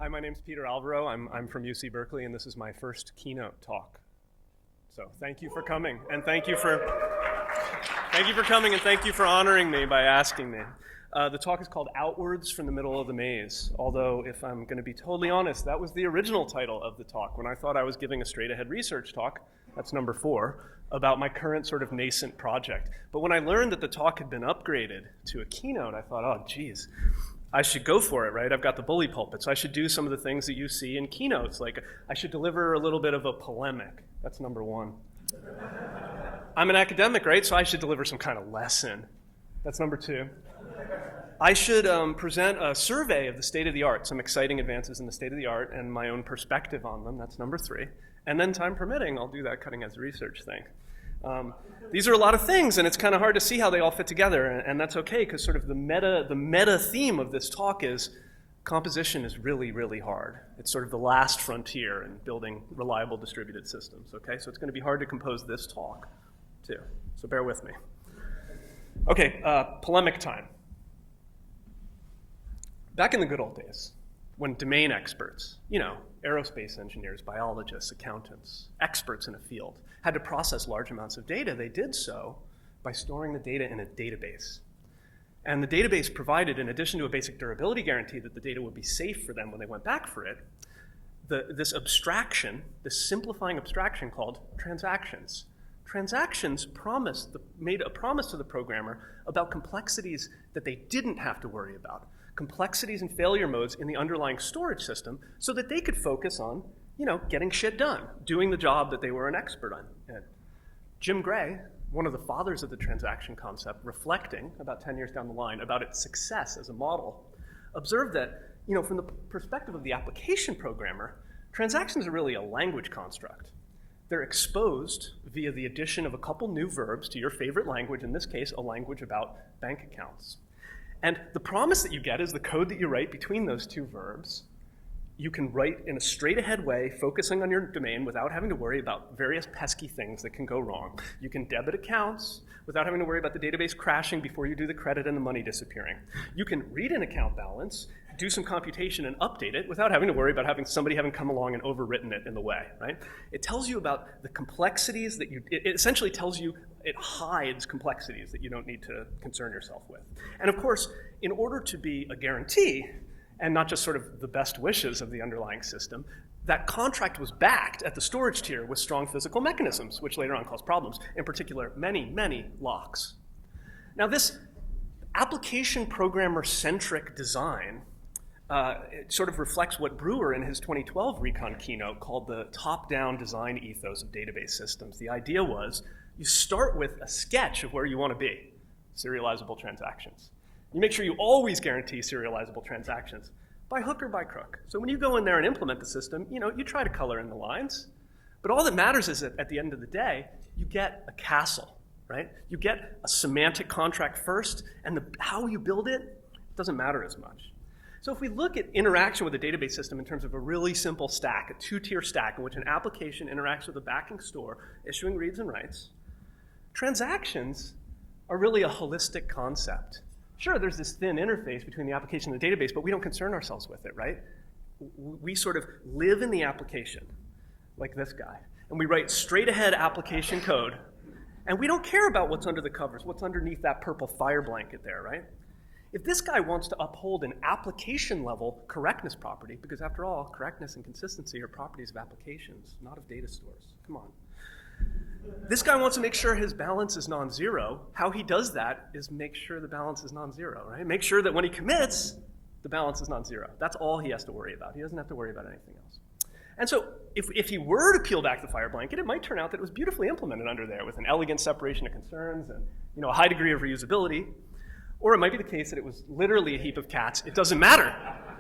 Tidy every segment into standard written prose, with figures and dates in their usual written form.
Hi, my name's Peter Alvaro. I'm from UC Berkeley, and this is my first keynote talk. So thank you for coming, and thank you for coming, and thank you for honoring me by asking me. The talk is called Outwards from the Middle of the Maze, although if I'm going to be totally honest, that was the original title of the talk when I thought I was giving a straight-ahead research talk, that's number 4, about my current sort of nascent project. But when I learned that the talk had been upgraded to a keynote, I thought, oh, geez, I should go for it, right? I've got the bully pulpit, so I should do some of the things that you see in keynotes, like I should deliver a little bit of a polemic. That's number 1. I'm an academic, right? So I should deliver some kind of lesson. That's number 2. I should present a survey of the state of the art, some exciting advances in the state of the art and my own perspective on them. That's number 3. And then time permitting, I'll do that cutting edge research thing. These are a lot of things, and it's kind of hard to see how they all fit together, and that's okay, because sort of the meta theme of this talk is composition is really, really hard. It's sort of the last frontier in building reliable distributed systems, okay? So it's going to be hard to compose this talk, too. So bear with me. Okay, polemic time. Back in the good old days, when domain experts, aerospace engineers, biologists, accountants, experts in a field, had to process large amounts of data, they did so by storing the data in a database. And the database provided, in addition to a basic durability guarantee that the data would be safe for them when they went back for it, this abstraction, this simplifying abstraction called transactions. Transactions made a promise to the programmer about complexities that they didn't have to worry about, complexities and failure modes in the underlying storage system so that they could focus on, getting shit done, doing the job that they were an expert on. And Jim Gray, one of the fathers of the transaction concept, reflecting about 10 years down the line about its success as a model, observed that, from the perspective of the application programmer, transactions are really a language construct. They're exposed via the addition of a couple new verbs to your favorite language, in this case, a language about bank accounts. And the promise that you get is the code that you write between those two verbs. You can write in a straight-ahead way, focusing on your domain without having to worry about various pesky things that can go wrong. You can debit accounts without having to worry about the database crashing before you do the credit and the money disappearing. You can read an account balance, do some computation and update it without having to worry about somebody having come along and overwritten it in the way, right? It tells you about the complexities that it essentially tells you, it hides complexities that you don't need to concern yourself with. And of course, in order to be a guarantee, and not just sort of the best wishes of the underlying system, that contract was backed at the storage tier with strong physical mechanisms, which later on caused problems, in particular, many, many locks. Now this application programmer-centric design it sort of reflects what Brewer in his 2012 RICON keynote called the top-down design ethos of database systems. The idea was you start with a sketch of where you want to be, serializable transactions. You make sure you always guarantee serializable transactions by hook or by crook. So when you go in there and implement the system, you try to color in the lines, but all that matters is that at the end of the day, you get a castle, right? You get a semantic contract first, and how you build it doesn't matter as much. So if we look at interaction with a database system in terms of a really simple stack, a 2-tier stack in which an application interacts with a backing store, issuing reads and writes, transactions are really a holistic concept. Sure, there's this thin interface between the application and the database, but we don't concern ourselves with it, right? We sort of live in the application, like this guy, and we write straight-ahead application code, and we don't care about what's under the covers, what's underneath that purple fire blanket there, right? If this guy wants to uphold an application-level correctness property, because after all, correctness and consistency are properties of applications, not of data stores. Come on. This guy wants to make sure his balance is non-zero. How he does that is make sure the balance is non-zero, right? Make sure that when he commits, the balance is non-zero. That's all he has to worry about. He doesn't have to worry about anything else. And so if he were to peel back the fire blanket, it might turn out that it was beautifully implemented under there with an elegant separation of concerns and a high degree of reusability. Or it might be the case that it was literally a heap of cats. It doesn't matter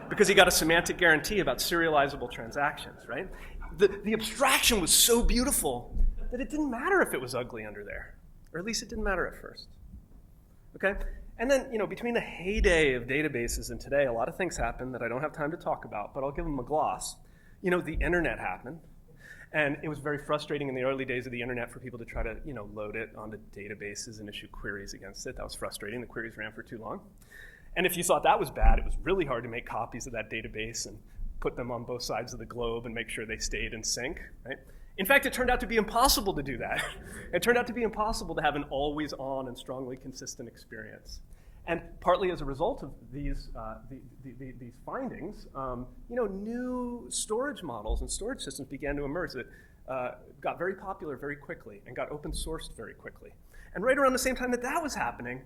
because he got a semantic guarantee about serializable transactions, right? The abstraction was so beautiful that it didn't matter if it was ugly under there, or at least it didn't matter at first, okay? And then, between the heyday of databases and today, a lot of things happened that I don't have time to talk about, but I'll give them a gloss. The internet happened, and it was very frustrating in the early days of the internet for people to try to, load it onto databases and issue queries against it. That was frustrating. The queries ran for too long. And if you thought that was bad, it was really hard to make copies of that database and put them on both sides of the globe and make sure they stayed in sync, right? In fact, it turned out to be impossible to do that. It turned out to be impossible to have an always-on and strongly consistent experience. And partly as a result of these findings, new storage models and storage systems began to emerge that got very popular very quickly and got open sourced very quickly. And right around the same time that that was happening,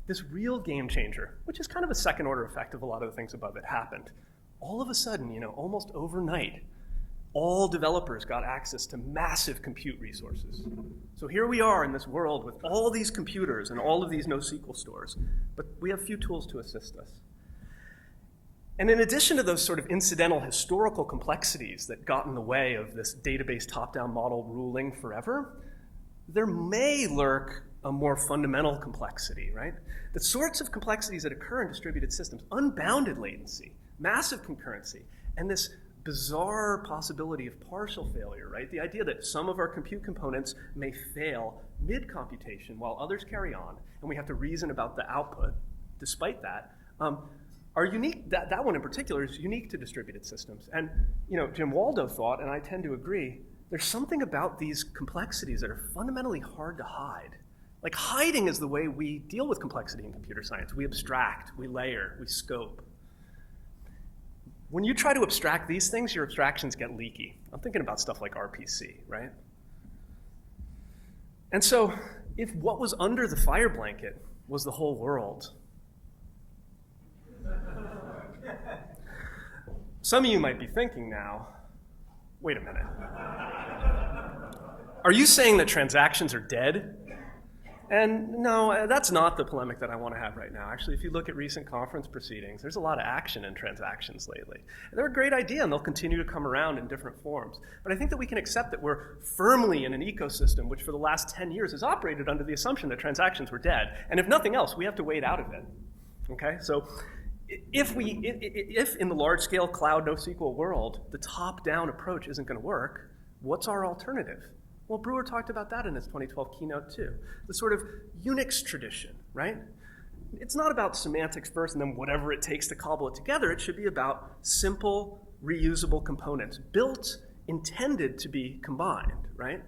this real game changer, which is kind of a second order effect of a lot of the things above it, happened. All of a sudden, almost overnight, all developers got access to massive compute resources. So here we are in this world with all these computers and all of these NoSQL stores, but we have few tools to assist us. And in addition to those sort of incidental historical complexities that got in the way of this database top-down model ruling forever, there may lurk a more fundamental complexity, right? The sorts of complexities that occur in distributed systems, unbounded latency, massive concurrency, and this bizarre possibility of partial failure, right? The idea that some of our compute components may fail mid-computation while others carry on, and we have to reason about the output despite that, are unique. That one in particular is unique to distributed systems. And Jim Waldo thought, and I tend to agree, there's something about these complexities that are fundamentally hard to hide. Like hiding is the way we deal with complexity in computer science. We abstract, we layer, we scope. When you try to abstract these things, your abstractions get leaky. I'm thinking about stuff like RPC, right? And so if what was under the fire blanket was the whole world, some of you might be thinking now, wait a minute. Are you saying that transactions are dead? And no, that's not the polemic that I want to have right now. Actually, if you look at recent conference proceedings, there's a lot of action in transactions lately. And they're a great idea, and they'll continue to come around in different forms. But I think that we can accept that we're firmly in an ecosystem which for the last 10 years has operated under the assumption that transactions were dead. And if nothing else, we have to wade out of it. Okay? So if in the large-scale cloud NoSQL world, the top-down approach isn't going to work, what's our alternative? Well, Brewer talked about that in his 2012 keynote too. The sort of Unix tradition, right? It's not about semantics first and then whatever it takes to cobble it together. It should be about simple, reusable components, built, intended to be combined, right?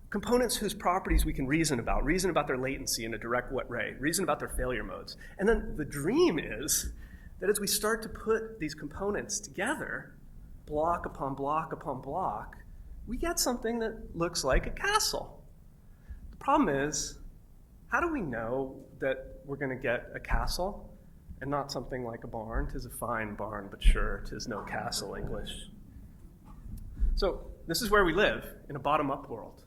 Components whose properties we can reason about their latency in a direct way, reason about their failure modes. And then the dream is that as we start to put these components together, block upon block upon block, we get something that looks like a castle. The problem is, how do we know that we're going to get a castle and not something like a barn? 'Tis a fine barn, but sure, 'tis no castle English. So this is where we live, in a bottom-up world.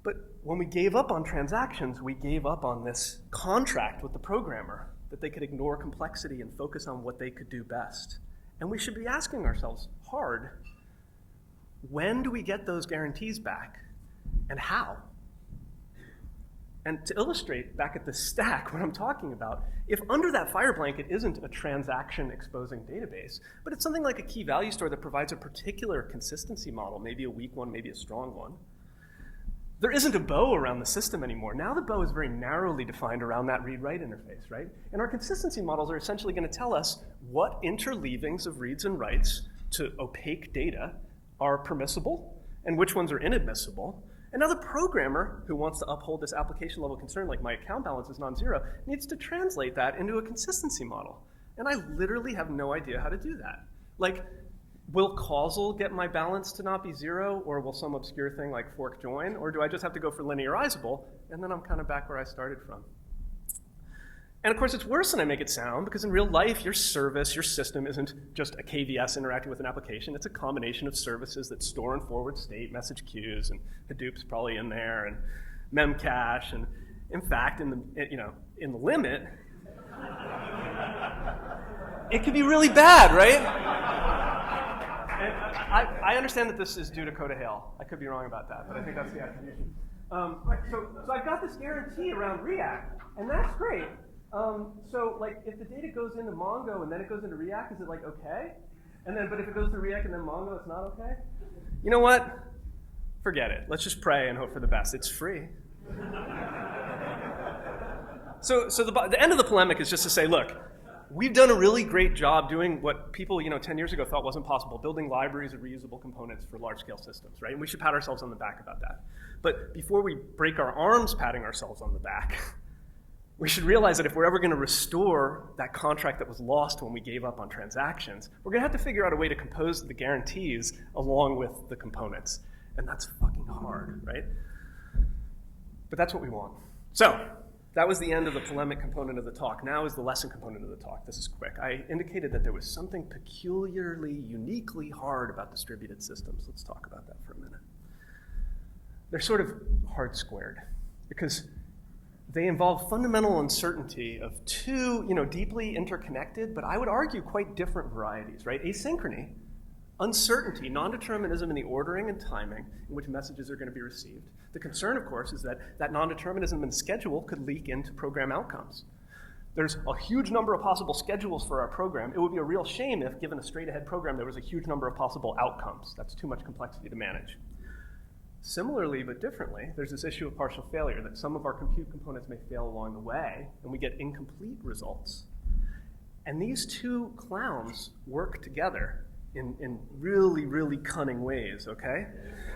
But when we gave up on transactions, we gave up on this contract with the programmer that they could ignore complexity and focus on what they could do best. And we should be asking ourselves hard, when do we get those guarantees back, and how? And to illustrate back at the stack what I'm talking about, if under that fire blanket isn't a transaction exposing database, but it's something like a key value store that provides a particular consistency model, maybe a weak one, maybe a strong one, there isn't a bow around the system anymore. Now the bow is very narrowly defined around that read-write interface, right? And our consistency models are essentially going to tell us what interleavings of reads and writes to opaque data are permissible and which ones are inadmissible. And now the programmer who wants to uphold this application level concern, like my account balance is non-zero, needs to translate that into a consistency model. And I literally have no idea how to do that. Like, will causal get my balance to not be zero, or will some obscure thing like fork join, or do I just have to go for linearizable, and then I'm kind of back where I started from? And of course, it's worse than I make it sound, because in real life, your service, your system isn't just a KVS interacting with an application. It's a combination of services that store and forward state, message queues, and Hadoop's probably in there, and memcache, and in fact, in the limit, it could be really bad, right? And I understand that this is due to Coda Hail. I could be wrong about that, but I think that's the attribution. So I've got this guarantee around React, and that's great. So like if the data goes into Mongo and then it goes into React, is it like okay? But if it goes to React and then Mongo, it's not okay? You know what? Forget it. Let's just pray and hope for the best. It's free. So the end of the polemic is just to say, look, we've done a really great job doing what people 10 years ago thought wasn't possible, building libraries of reusable components for large-scale systems, right? And we should pat ourselves on the back about that. But before we break our arms patting ourselves on the back, we should realize that if we're ever going to restore that contract that was lost when we gave up on transactions, we're going to have to figure out a way to compose the guarantees along with the components. And that's fucking hard, right? But that's what we want. So that was the end of the polemic component of the talk. Now is the lesson component of the talk. This is quick. I indicated that there was something peculiarly, uniquely hard about distributed systems. Let's talk about that for a minute. They're sort of hard-squared because they involve fundamental uncertainty of two, deeply interconnected, but I would argue quite different varieties, right? Asynchrony, uncertainty, non-determinism in the ordering and timing in which messages are going to be received. The concern, of course, is that that non-determinism in schedule could leak into program outcomes. There's a huge number of possible schedules for our program. It would be a real shame if, given a straight-ahead program, there was a huge number of possible outcomes. That's too much complexity to manage. Similarly, but differently, there's this issue of partial failure, that some of our compute components may fail along the way, and we get incomplete results. And these two clowns work together in really, really cunning ways, okay?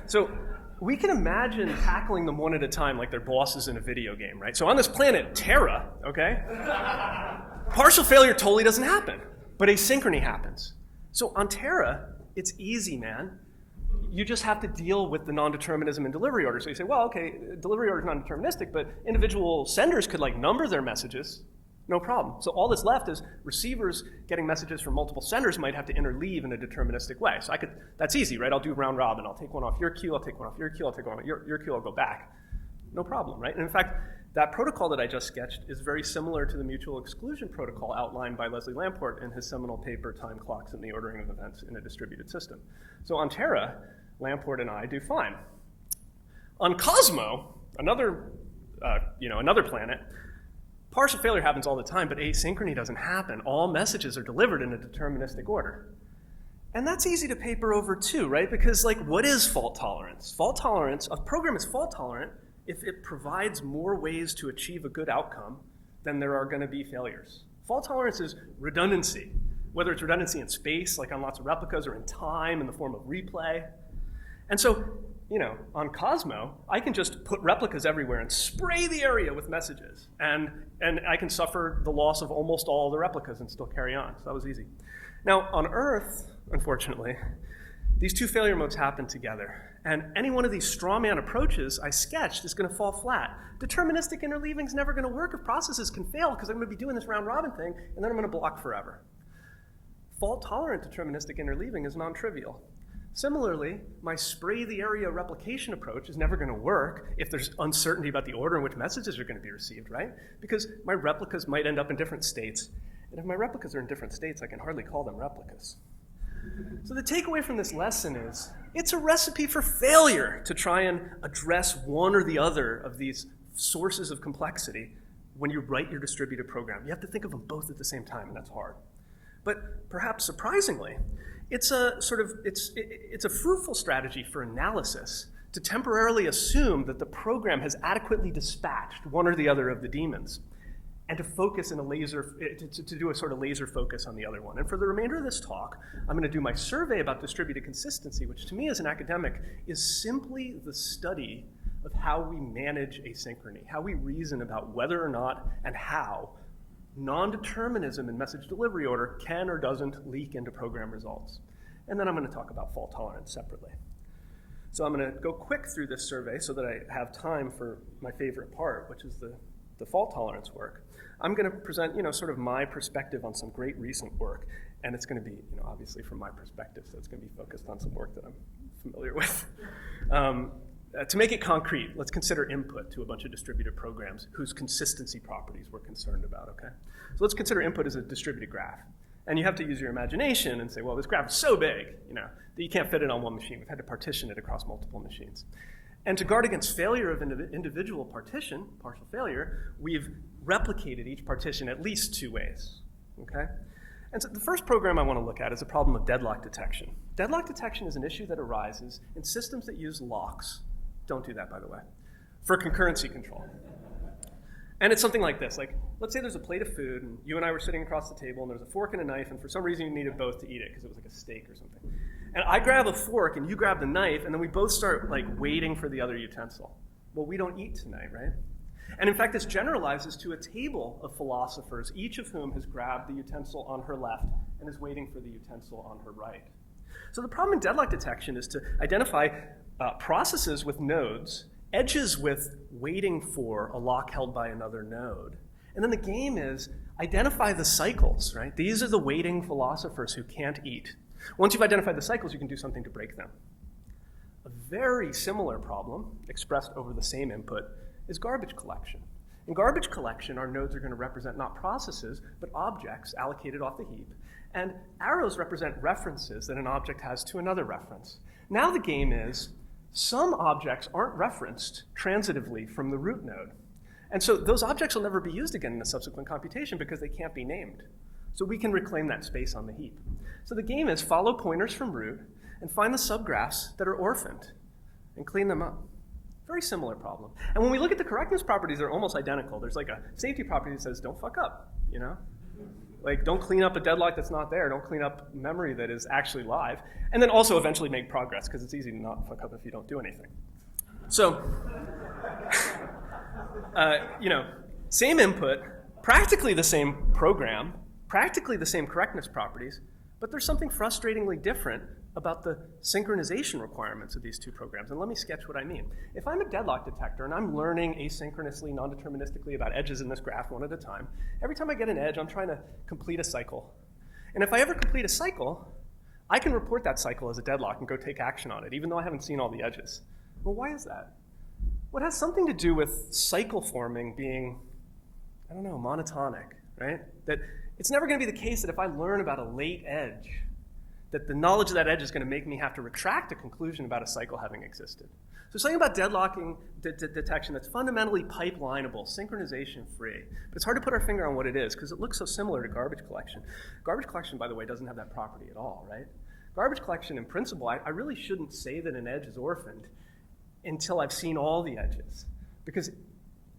So we can imagine tackling them one at a time like they're bosses in a video game, right? So on this planet, Terra, okay, partial failure totally doesn't happen, but asynchrony happens. So on Terra, it's easy, man. You just have to deal with the non-determinism in delivery order. So you say, well, okay, delivery order is non-deterministic, but individual senders could number their messages. No problem. So all that's left is receivers getting messages from multiple senders might have to interleave in a deterministic way. So that's easy, right? I'll do round robin. I'll take one off your queue, I'll take one off your queue, I'll take one off your queue, I'll go back. No problem, right? And in fact, that protocol that I just sketched is very similar to the mutual exclusion protocol outlined by Leslie Lamport in his seminal paper, Time Clocks and the Ordering of Events in a Distributed System. So on Terra, Lamport and I do fine. On Cosmo, another planet, partial failure happens all the time, but asynchrony doesn't happen. All messages are delivered in a deterministic order. And that's easy to paper over too, right? Because what is fault tolerance? Fault tolerance, a program is fault tolerant if it provides more ways to achieve a good outcome than there are going to be failures. Fault tolerance is redundancy, whether it's redundancy in space, like on lots of replicas, or in time in the form of replay. And so, on Cosmo, I can just put replicas everywhere and spray the area with messages. And I can suffer the loss of almost all the replicas and still carry on. So that was easy. Now, on Earth, unfortunately, these two failure modes happen together. And any one of these straw man approaches I sketched is going to fall flat. Deterministic interleaving is never going to work if processes can fail, because I'm going to be doing this round robin thing, and then I'm going to block forever. Fault-tolerant deterministic interleaving is non-trivial. Similarly, my spray the area replication approach is never going to work if there's uncertainty about the order in which messages are going to be received, right? Because my replicas might end up in different states. And if my replicas are in different states, I can hardly call them replicas. So the takeaway from this lesson is, it's a recipe for failure to try and address one or the other of these sources of complexity when you write your distributed program. You have to think of them both at the same time, and that's hard. But perhaps surprisingly, it's a fruitful strategy for analysis to temporarily assume that the program has adequately dispatched one or the other of the demons, and to focus in to do a sort of laser focus on the other one. And for the remainder of this talk, I'm going to do my survey about distributed consistency, which to me as an academic is simply the study of how we manage asynchrony, how we reason about whether or not and how non-determinism in message delivery order can or doesn't leak into program results. And then I'm going to talk about fault tolerance separately. So I'm going to go quick through this survey so that I have time for my favorite part, which is the fault tolerance work. I'm going to present, sort of my perspective on some great recent work, and it's going to be, obviously from my perspective, so it's going to be focused on some work that I'm familiar with. To make it concrete, let's consider input to a bunch of distributed programs whose consistency properties we're concerned about, okay? So let's consider input as a distributed graph. And you have to use your imagination and say, well, this graph is so big, that you can't fit it on one machine. We've had to partition it across multiple machines. And to guard against failure of individual partition, partial failure, we've replicated each partition at least two ways, okay? And so the first program I want to look at is the problem of deadlock detection. Deadlock detection is an issue that arises in systems that use locks. Don't do that, by the way, for concurrency control. And it's something like this. Like, let's say there's a plate of food, and you and I were sitting across the table, and there's a fork and a knife, and for some reason you needed both to eat it because it was like a steak or something. And I grab a fork, and you grab the knife, and then we both start like waiting for the other utensil. Well, we don't eat tonight, right? And in fact, this generalizes to a table of philosophers, each of whom has grabbed the utensil on her left and is waiting for the utensil on her right. So the problem in deadlock detection is to identify processes with nodes, edges with waiting for a lock held by another node. And then the game is identify the cycles, right? These are the waiting philosophers who can't eat. Once you've identified the cycles, you can do something to break them. A very similar problem, expressed over the same input, is garbage collection. In garbage collection, our nodes are going to represent not processes, but objects allocated off the heap. And arrows represent references that an object has to another reference. Now the game is, some objects aren't referenced transitively from the root node. And so those objects will never be used again in a subsequent computation because they can't be named. So we can reclaim that space on the heap. So the game is follow pointers from root and find the subgraphs that are orphaned and clean them up. Very similar problem. And when we look at the correctness properties, they're almost identical. There's like a safety property that says, don't fuck up, you know? Like, don't clean up a deadlock that's not there. Don't clean up memory that is actually live. And then also eventually make progress, because it's easy to not fuck up if you don't do anything. So, same input, practically the same program, practically the same correctness properties, but there's something frustratingly different about the synchronization requirements of these two programs. And let me sketch what I mean. If I'm a deadlock detector and I'm learning asynchronously, non-deterministically about edges in this graph one at a time, every time I get an edge, I'm trying to complete a cycle. And if I ever complete a cycle, I can report that cycle as a deadlock and go take action on it, even though I haven't seen all the edges. Well, why is that? Well, it has something to do with cycle forming being, monotonic, right? That it's never going to be the case that if I learn about a late edge, that the knowledge of that edge is going to make me have to retract a conclusion about a cycle having existed. So something about deadlocking detection that's fundamentally pipelinable, synchronization free. But it's hard to put our finger on what it is because it looks so similar to garbage collection. Garbage collection, by the way, doesn't have that property at all, right? Garbage collection, in principle, I really shouldn't say that an edge is orphaned until I've seen all the edges. Because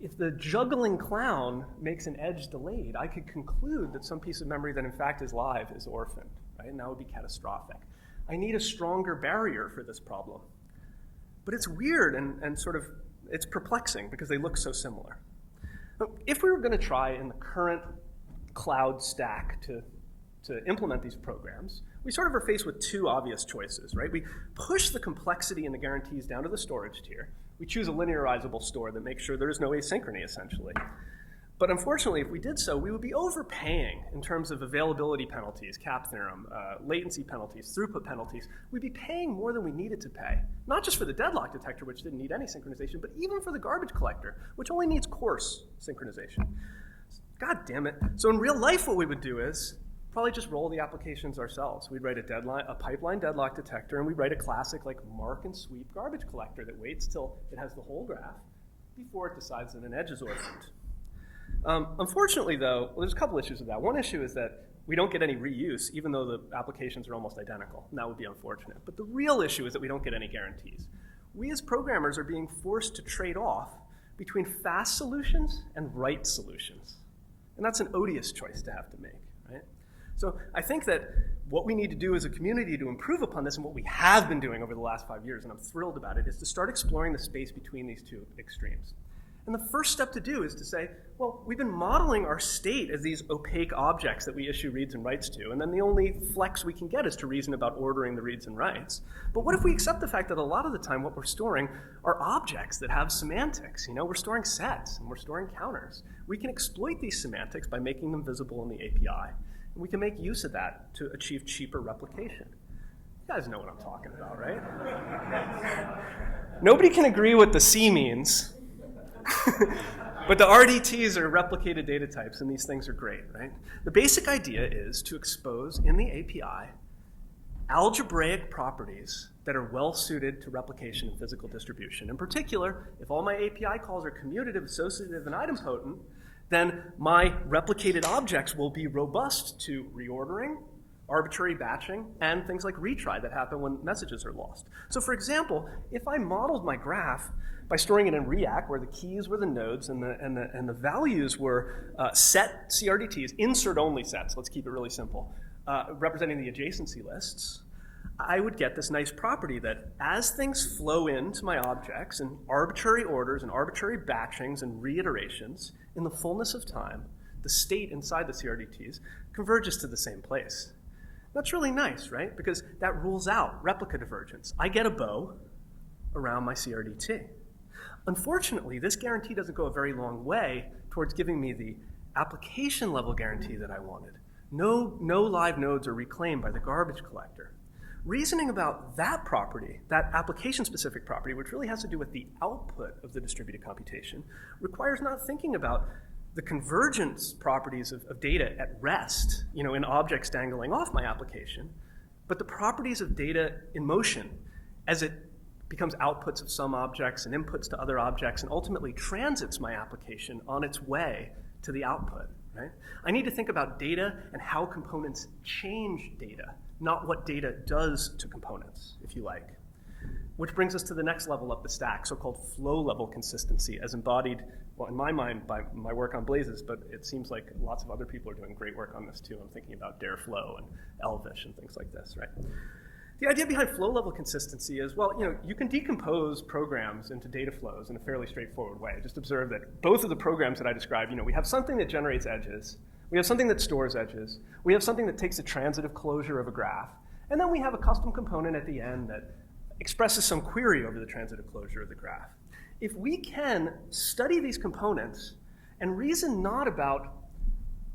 if the juggling clown makes an edge delayed, I could conclude that some piece of memory that in fact is live is orphaned. Right? And that would be catastrophic. I need a stronger barrier for this problem. But it's weird and sort of, it's perplexing because they look so similar. If we were going to try in the current cloud stack to implement these programs, we sort of are faced with two obvious choices, right? We push the complexity and the guarantees down to the storage tier. We choose a linearizable store that makes sure there is no asynchrony, essentially. But unfortunately, if we did so, we would be overpaying in terms of availability penalties, CAP theorem, latency penalties, throughput penalties. We'd be paying more than we needed to pay, not just for the deadlock detector, which didn't need any synchronization, but even for the garbage collector, which only needs coarse synchronization. God damn it. So in real life, what we would do is probably just roll the applications ourselves. We'd write a pipeline deadlock detector, and we'd write a classic like mark and sweep garbage collector that waits till it has the whole graph before it decides that an edge is orphaned. Unfortunately, though, there's a couple issues with that. One issue is that we don't get any reuse, even though the applications are almost identical, and that would be unfortunate. But the real issue is that we don't get any guarantees. We as programmers are being forced to trade off between fast solutions and right solutions. And that's an odious choice to have to make, right? So I think that what we need to do as a community to improve upon this, and what we have been doing over the last 5 years, and I'm thrilled about it, is to start exploring the space between these two extremes. And the first step to do is to say, well, we've been modeling our state as these opaque objects that we issue reads and writes to, and then the only flex we can get is to reason about ordering the reads and writes. But what if we accept the fact that a lot of the time what we're storing are objects that have semantics? We're storing sets, and we're storing counters. We can exploit these semantics by making them visible in the API, and we can make use of that to achieve cheaper replication. You guys know what I'm talking about, right? Nobody can agree what the C means, but the RDTs are replicated data types, and these things are great, right? The basic idea is to expose in the API algebraic properties that are well suited to replication and physical distribution. In particular, if all my API calls are commutative, associative, and idempotent, then my replicated objects will be robust to reordering, arbitrary batching, and things like retry that happen when messages are lost. So for example, if I modeled my graph by storing it in REAC, where the keys were the nodes and the values were set CRDTs, insert-only sets, let's keep it really simple, representing the adjacency lists, I would get this nice property that as things flow into my objects in arbitrary orders and arbitrary batchings and reiterations, in the fullness of time, the state inside the CRDTs converges to the same place. That's really nice, right? Because that rules out replica divergence. I get a bow around my CRDT. Unfortunately, this guarantee doesn't go a very long way towards giving me the application level guarantee that I wanted. No live nodes are reclaimed by the garbage collector. Reasoning about that property, that application-specific property, which really has to do with the output of the distributed computation, requires not thinking about the convergence properties of data at rest, in objects dangling off my application, but the properties of data in motion as it becomes outputs of some objects and inputs to other objects and ultimately transits my application on its way to the output, right? I need to think about data and how components change data, not what data does to components, if you like. Which brings us to the next level up the stack, so-called flow-level consistency, as embodied, well, in my mind, by my work on Blazes, but it seems like lots of other people are doing great work on this too. I'm thinking about Dareflow and Elvish and things like this, right? The idea behind flow-level consistency is, well, you can decompose programs into data flows in a fairly straightforward way. Just observe that both of the programs that I described, we have something that generates edges, we have something that stores edges, we have something that takes a transitive closure of a graph, and then we have a custom component at the end that expresses some query over the transitive closure of the graph. If we can study these components and reason not about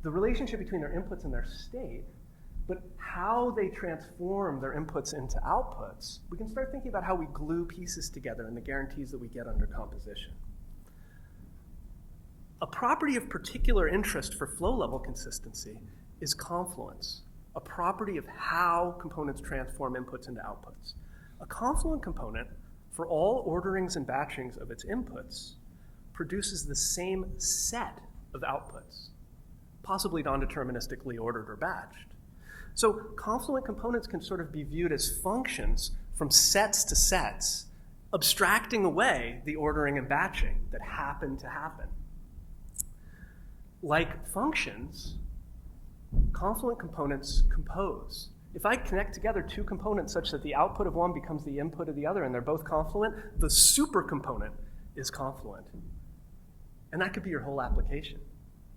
the relationship between their inputs and their state, but how they transform their inputs into outputs, we can start thinking about how we glue pieces together and the guarantees that we get under composition. A property of particular interest for flow-level consistency is confluence, a property of how components transform inputs into outputs. A confluent component, for all orderings and batchings of its inputs, produces the same set of outputs, possibly non-deterministically ordered or batched. So confluent components can sort of be viewed as functions from sets to sets, abstracting away the ordering and batching that happen to happen. Like functions, confluent components compose. If I connect together two components such that the output of one becomes the input of the other and they're both confluent, the super component is confluent. And that could be your whole application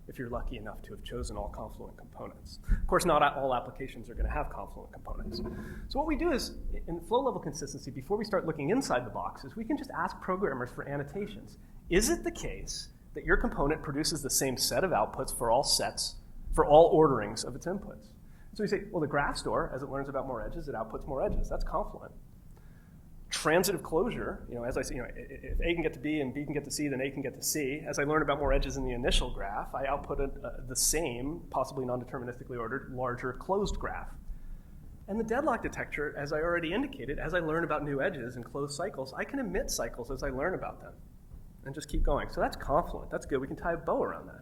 if you're lucky enough to have chosen all confluent components. Of course, not all applications are going to have confluent components. So what we do is, in flow-level consistency, before we start looking inside the boxes, we can just ask programmers for annotations. Is it the case that your component produces the same set of outputs for all sets, for all orderings of its inputs? So we say, well, the graph store, as it learns about more edges, it outputs more edges. That's confluent. Transitive closure, as I say, if A can get to B and B can get to C, then A can get to C. As I learn about more edges in the initial graph, I output the same, possibly non-deterministically ordered, larger closed graph. And the deadlock detector, as I already indicated, as I learn about new edges and closed cycles, I can emit cycles as I learn about them and just keep going. So that's confluent. That's good. We can tie a bow around that.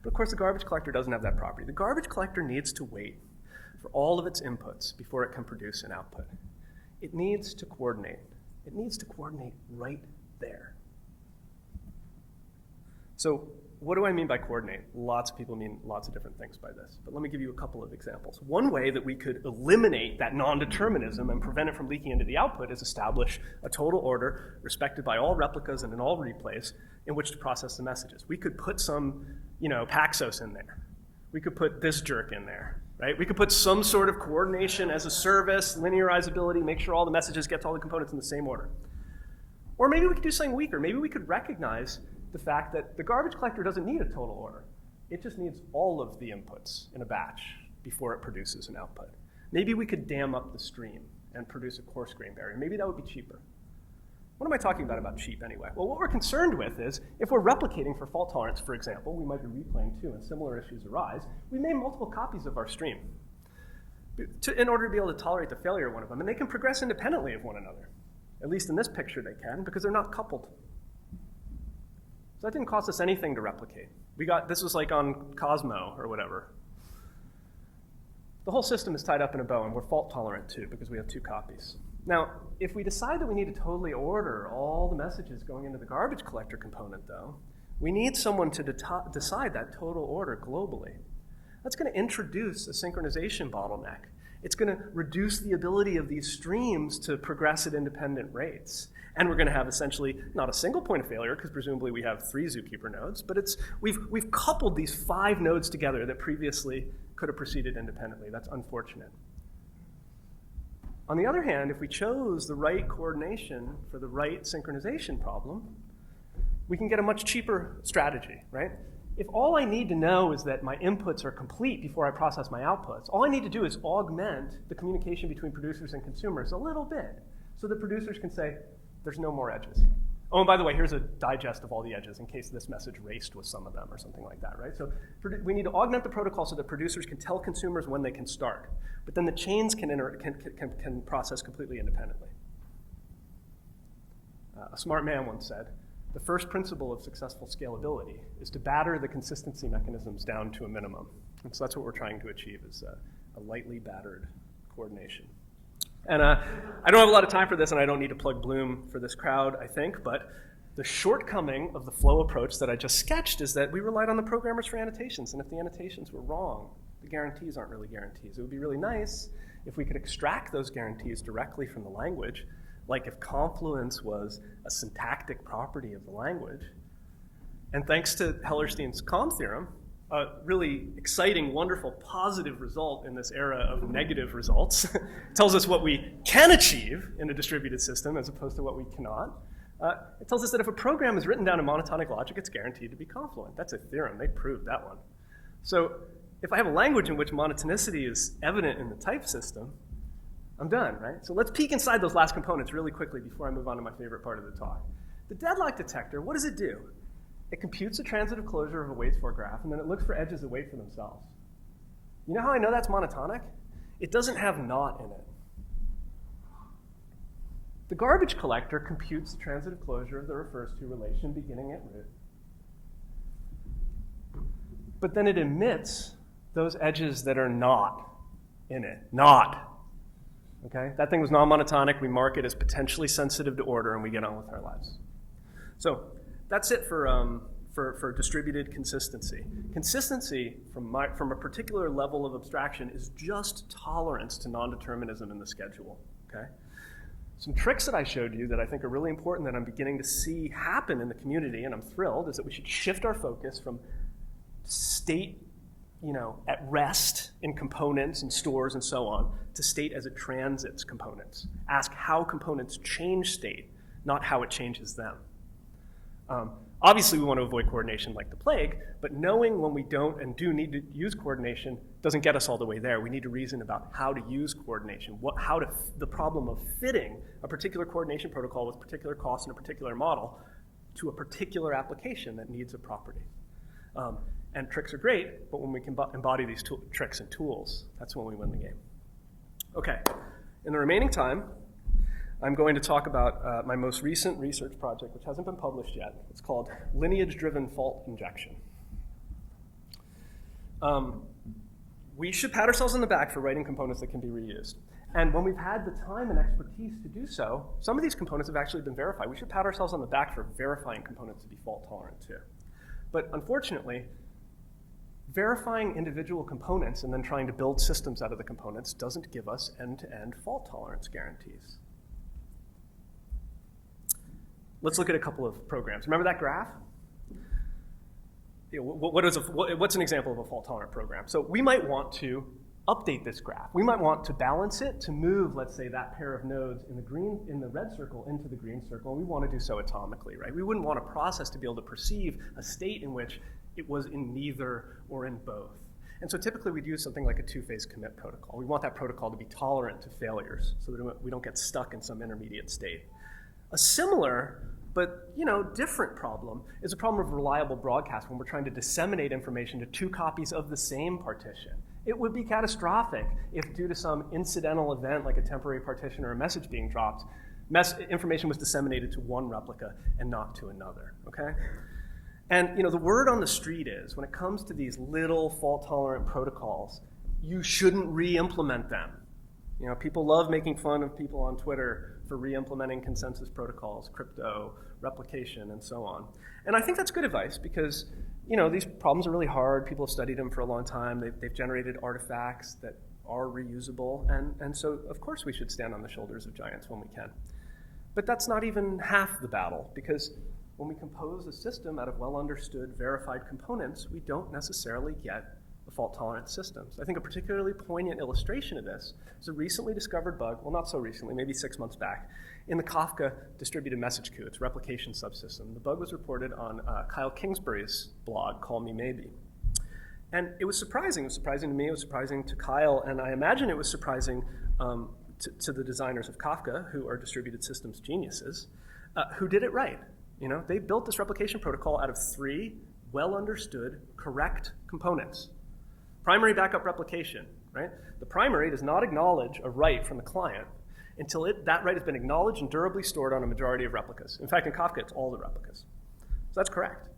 But of course, the garbage collector doesn't have that property. The garbage collector needs to wait for all of its inputs before it can produce an output. It needs to coordinate. It needs to coordinate right there. So what do I mean by coordinate? Lots of people mean lots of different things by this, but let me give you a couple of examples. One way that we could eliminate that non-determinism and prevent it from leaking into the output is establish a total order respected by all replicas and in all replays in which to process the messages. We could put some, Paxos in there. We could put this jerk in there. Right? We could put some sort of coordination as a service, linearizability, make sure all the messages get to all the components in the same order. Or maybe we could do something weaker. Maybe we could recognize the fact that the garbage collector doesn't need a total order. It just needs all of the inputs in a batch before it produces an output. Maybe we could dam up the stream and produce a coarse grain barrier. Maybe that would be cheaper. What am I talking about cheap anyway? Well, what we're concerned with is if we're replicating for fault tolerance, for example, we might be replaying too, and similar issues arise, we made multiple copies of our stream in order to be able to tolerate the failure of one of them, and they can progress independently of one another. At least in this picture they can, because they're not coupled. So that didn't cost us anything to replicate. This was like on Cosmo or whatever. The whole system is tied up in a bow, and we're fault tolerant too, because we have two copies. Now, if we decide that we need to totally order all the messages going into the garbage collector component, though, we need someone to decide that total order globally. That's going to introduce a synchronization bottleneck. It's going to reduce the ability of these streams to progress at independent rates. And we're going to have essentially not a single point of failure, because presumably we have 3 Zookeeper nodes, but we've coupled these 5 nodes together that previously could have proceeded independently. That's unfortunate. On the other hand, if we chose the right coordination for the right synchronization problem, we can get a much cheaper strategy, right? If all I need to know is that my inputs are complete before I process my outputs, all I need to do is augment the communication between producers and consumers a little bit so that producers can say, there's no more edges. Oh, and by the way, here's a digest of all the edges in case this message raced with some of them or something like that, right? So we need to augment the protocol so that producers can tell consumers when they can start. But then the chains can process completely independently. A smart man once said, the first principle of successful scalability is to batter the consistency mechanisms down to a minimum. And so that's what we're trying to achieve, is a lightly battered coordination. And I don't have a lot of time for this, and I don't need to plug Bloom for this crowd, I think, but the shortcoming of the flow approach that I just sketched is that we relied on the programmers for annotations, and if the annotations were wrong, the guarantees aren't really guarantees. It would be really nice if we could extract those guarantees directly from the language, like if confluence was a syntactic property of the language. And thanks to Hellerstein's COM theorem, a really exciting, wonderful, positive result in this era of negative results tells us what we can achieve in a distributed system as opposed to what we cannot. It tells us that if a program is written down in monotonic logic, it's guaranteed to be confluent. That's a theorem. They proved that one. So if I have a language in which monotonicity is evident in the type system, I'm done, right? So let's peek inside those last components really quickly before I move on to my favorite part of the talk. The deadlock detector, what does it do? It computes the transitive closure of a waits for graph, and then it looks for edges that wait for themselves. You know how I know that's monotonic? It doesn't have not in it. The garbage collector computes the transitive closure of the refers to relation beginning at root. But then it emits those edges that are not in it. Not. Okay? That thing was non-monotonic. We mark it as potentially sensitive to order, and we get on with our lives. So that's it for distributed consistency. Consistency from a particular level of abstraction is just tolerance to non-determinism in the schedule. Okay? Some tricks that I showed you that I think are really important that I'm beginning to see happen in the community, and I'm thrilled, is that we should shift our focus from state, at rest in components and stores and so on, to state as it transits components. Ask how components change state, not how it changes them. Obviously, we want to avoid coordination like the plague, but knowing when we don't and do need to use coordination doesn't get us all the way there. We need to reason about how to use coordination, the problem of fitting a particular coordination protocol with particular costs in a particular model to a particular application that needs a property. And tricks are great, but when we can embody these tricks and tools, that's when we win the game. Okay, in the remaining time, I'm going to talk about my most recent research project, which hasn't been published yet. It's called Lineage-Driven Fault Injection. We should pat ourselves on the back for writing components that can be reused. And when we've had the time and expertise to do so, some of these components have actually been verified. We should pat ourselves on the back for verifying components to be fault tolerant too. But unfortunately, verifying individual components and then trying to build systems out of the components doesn't give us end-to-end fault tolerance guarantees. Let's look at a couple of programs. Remember that graph? What's an example of a fault-tolerant program? So we might want to update this graph. We might want to balance it to move, let's say, that pair of nodes in the red circle into the green circle, and we want to do so atomically, right? We wouldn't want a process to be able to perceive a state in which it was in neither or in both. And so typically we'd use something like a two-phase commit protocol. We want that protocol to be tolerant to failures so that we don't get stuck in some intermediate state. A similar but different problem is a problem of reliable broadcast when we're trying to disseminate information to two copies of the same partition. It would be catastrophic if, due to some incidental event like a temporary partition or a message being dropped, information was disseminated to one replica and not to another, okay? And the word on the street is, when it comes to these little fault-tolerant protocols, you shouldn't re-implement them. You know, people love making fun of people on Twitter for re-implementing consensus protocols, crypto, replication, and so on. And I think that's good advice because, you know, these problems are really hard. People have studied them for a long time. They've generated artifacts that are reusable. And so, of course, we should stand on the shoulders of giants when we can. But that's not even half the battle, because when we compose a system out of well-understood, verified components, we don't necessarily get fault-tolerant systems. I think a particularly poignant illustration of this is a recently discovered bug, well, not so recently, maybe 6 months back, in the Kafka distributed message queue, its replication subsystem. The bug was reported on Kyle Kingsbury's blog, Call Me Maybe. And it was surprising. It was surprising to me, it was surprising to Kyle, and I imagine it was surprising to the designers of Kafka, who are distributed systems geniuses, who did it right. You know, they built this replication protocol out of 3 well-understood, correct components. Primary backup replication, right? The primary does not acknowledge a write from the client until that write has been acknowledged and durably stored on a majority of replicas. In fact, in Kafka, it's all the replicas. So that's correct.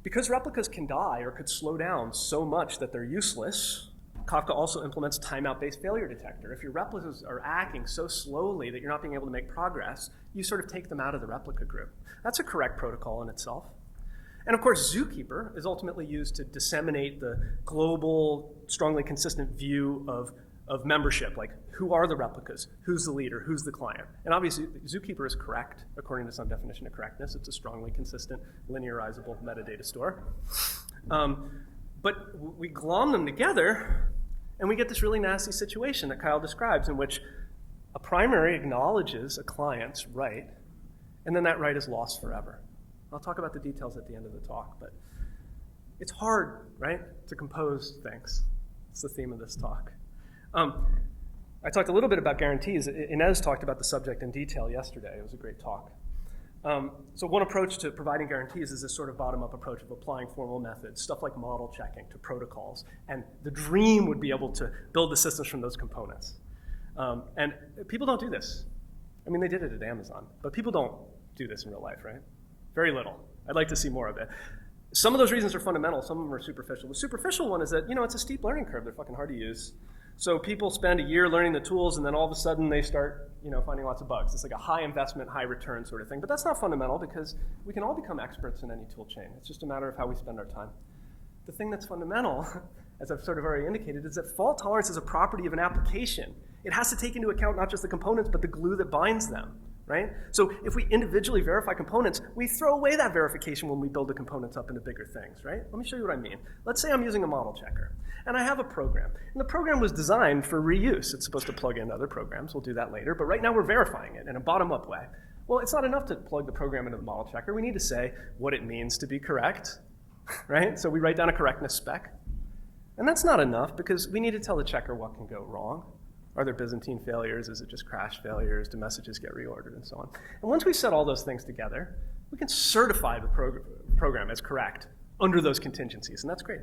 Because replicas can die or could slow down so much that they're useless, Kafka also implements timeout-based failure detector. If your replicas are acting so slowly that you're not being able to make progress, you sort of take them out of the replica group. That's a correct protocol in itself. And of course, Zookeeper is ultimately used to disseminate the global, strongly consistent view of membership, like who are the replicas, who's the leader, who's the client. And obviously, Zookeeper is correct, according to some definition of correctness. It's a strongly consistent, linearizable metadata store. But we glom them together, and we get this really nasty situation that Kyle describes, in which a primary acknowledges a client's write, and then that write is lost forever. I'll talk about the details at the end of the talk, but it's hard, right, to compose things. It's the theme of this talk. I talked a little bit about guarantees. Inez talked about the subject in detail yesterday. It was a great talk. So one approach to providing guarantees is this sort of bottom-up approach of applying formal methods, stuff like model checking to protocols. And the dream would be able to build the systems from those components. And people don't do this. I mean, they did it at Amazon, but people don't do this in real life, right? Very little. I'd like to see more of it. Some of those reasons are fundamental. Some of them are superficial. The superficial one is that, you know, it's a steep learning curve. They're fucking hard to use. So people spend a year learning the tools, and then all of a sudden they start, you know, finding lots of bugs. It's like a high investment, high return sort of thing. But that's not fundamental, because we can all become experts in any tool chain. It's just a matter of how we spend our time. The thing that's fundamental, as I've sort of already indicated, is that fault tolerance is a property of an application. It has to take into account not just the components, but the glue that binds them, right? So if we individually verify components, we throw away that verification when we build the components up into bigger things, right? Let me show you what I mean. Let's say I'm using a model checker, and I have a program. And the program was designed for reuse. It's supposed to plug into other programs. We'll do that later. But right now we're verifying it in a bottom-up way. Well, it's not enough to plug the program into the model checker. We need to say what it means to be correct, right? So we write down a correctness spec. And that's not enough, because we need to tell the checker what can go wrong. Are there Byzantine failures? Is it just crash failures? Do messages get reordered, and so on? And once we set all those things together, we can certify the program as correct under those contingencies, and that's great.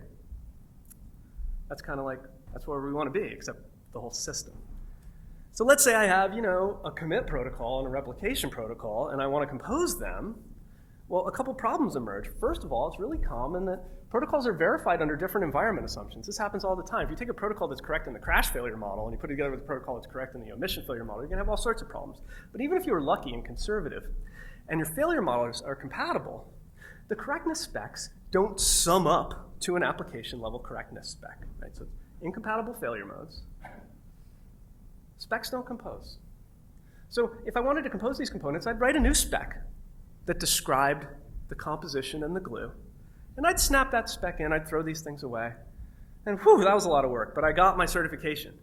That's kind of like, that's where we want to be, except the whole system. So let's say I have, you know, a commit protocol and a replication protocol, and I want to compose them. Well, a couple problems emerge. First of all, it's really common that protocols are verified under different environment assumptions. This happens all the time. If you take a protocol that's correct in the crash failure model and you put it together with a protocol that's correct in the omission failure model, you're going to have all sorts of problems. But even if you were lucky and conservative, and your failure models are compatible, the correctness specs don't sum up to an application level correctness spec, right? So incompatible failure modes. Specs don't compose. So if I wanted to compose these components, I'd write a new spec that described the composition and the glue. And I'd snap that spec in, I'd throw these things away. And whew, that was a lot of work, but I got my certification.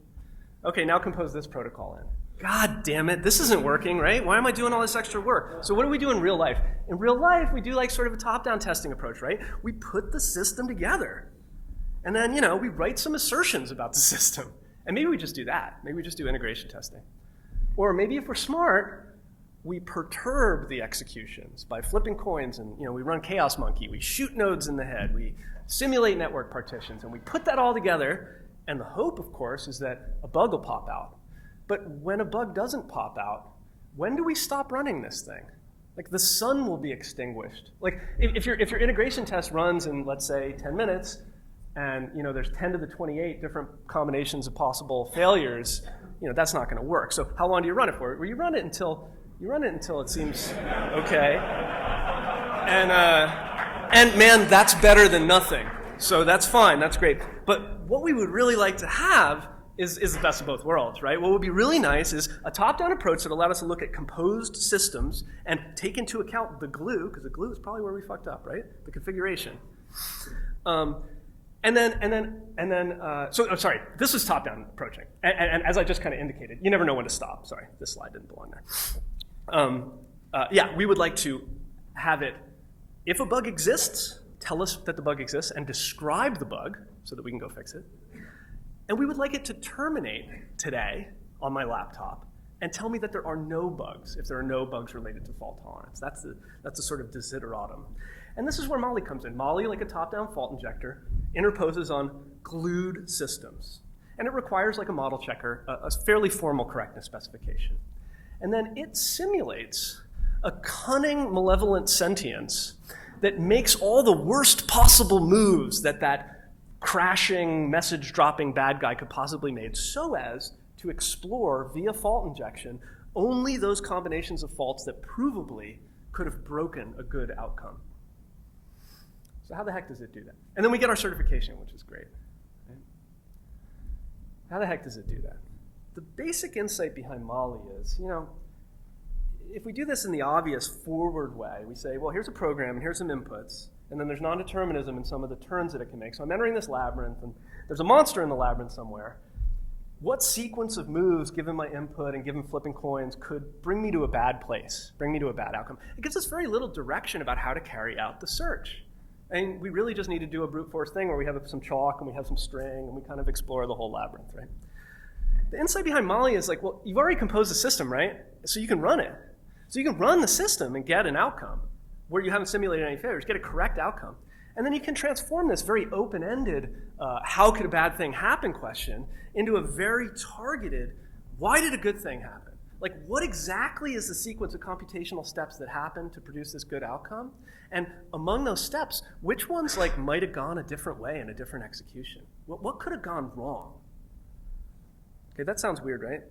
Okay, now compose this protocol in. God damn it, this isn't working, right? Why am I doing all this extra work? So what do we do in real life? In real life, we do like sort of a top-down testing approach, right? We put the system together. And then, you know, we write some assertions about the system. And maybe we just do that. Maybe we just do integration testing. Or maybe if we're smart, we perturb the executions by flipping coins, and, you know, we run Chaos Monkey, we shoot nodes in the head, we simulate network partitions, and we put that all together, and the hope, of course, is that a bug will pop out. But when a bug doesn't pop out, when do we stop running this thing? Like, the sun will be extinguished. Like, if your integration test runs in, let's say, 10 minutes, and there's 10 to the 28 different combinations of possible failures, that's not going to work. So how long do you run it for? Well, you run it until it seems okay. And man, that's better than nothing. So that's fine, that's great. But what we would really like to have is the best of both worlds, right? What would be really nice is a top-down approach that allowed us to look at composed systems and take into account the glue, because the glue is probably where we fucked up, right? The configuration. Sorry, this was top-down approaching. And as I just kind of indicated, you never know when to stop. Sorry, this slide didn't belong there. We would like to have it, if a bug exists, tell us that the bug exists and describe the bug so that we can go fix it. And we would like it to terminate today on my laptop and tell me that there are no bugs, if there are no bugs related to fault tolerance. That's the sort of desideratum. And this is where Molly comes in. Molly, like a top-down fault injector, interposes on glued systems. And it requires, like a model checker, a fairly formal correctness specification. And then it simulates a cunning, malevolent sentience that makes all the worst possible moves that crashing, message-dropping bad guy could possibly make, so as to explore, via fault injection, only those combinations of faults that provably could have broken a good outcome. So how the heck does it do that? And then we get our certification, which is great. Right? How the heck does it do that? The basic insight behind Molly is, if we do this in the obvious forward way, we say, well, here's a program, and here's some inputs, and then there's non-determinism in some of the turns that it can make. So I'm entering this labyrinth, and there's a monster in the labyrinth somewhere. What sequence of moves, given my input and given flipping coins, could bring me to a bad place, bring me to a bad outcome? It gives us very little direction about how to carry out the search. And we really just need to do a brute force thing where we have some chalk and we have some string and we kind of explore the whole labyrinth, right? The insight behind Molly is like, well, you've already composed a system, right? So you can run it. So you can run the system and get an outcome where you haven't simulated any failures, get a correct outcome. And then you can transform this very open-ended, how could a bad thing happen question into a very targeted, why did a good thing happen? Like, what exactly is the sequence of computational steps that happen to produce this good outcome? And among those steps, which ones might have gone a different way in a different execution? What could have gone wrong? Okay, that sounds weird, right?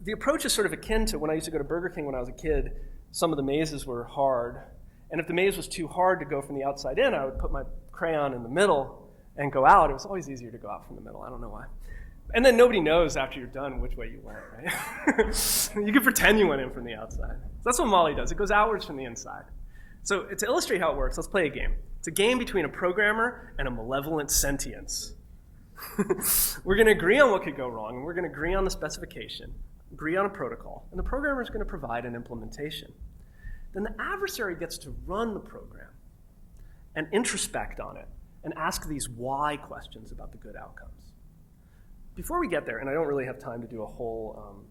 The approach is sort of akin to when I used to go to Burger King when I was a kid. Some of the mazes were hard. And if the maze was too hard to go from the outside in, I would put my crayon in the middle and go out. It was always easier to go out from the middle. I don't know why. And then nobody knows after you're done which way you went, right? You can pretend you went in from the outside. So that's what Molly does. It goes outwards from the inside. So to illustrate how it works, let's play a game. It's a game between a programmer and a malevolent sentience. We're going to agree on what could go wrong, and we're going to agree on the specification, agree on a protocol, and the programmer is going to provide an implementation. Then the adversary gets to run the program and introspect on it and ask these why questions about the good outcomes. Before we get there, and I don't really have time to do a whole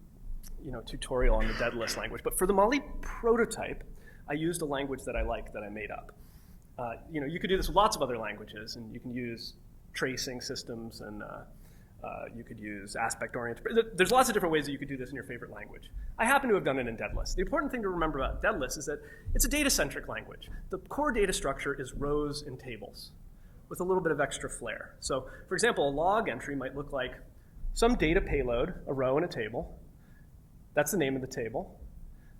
tutorial on the dead list language, but for the Molly prototype, I used a language that I liked that I made up. You could do this with lots of other languages, and you can use tracing systems, and you could use aspect-oriented. There's lots of different ways that you could do this in your favorite language. I happen to have done it in Deadlist. The important thing to remember about Deadlist is that it's a data-centric language. The core data structure is rows and tables with a little bit of extra flair. So, for example, a log entry might look like some data payload, a row and a table. That's the name of the table.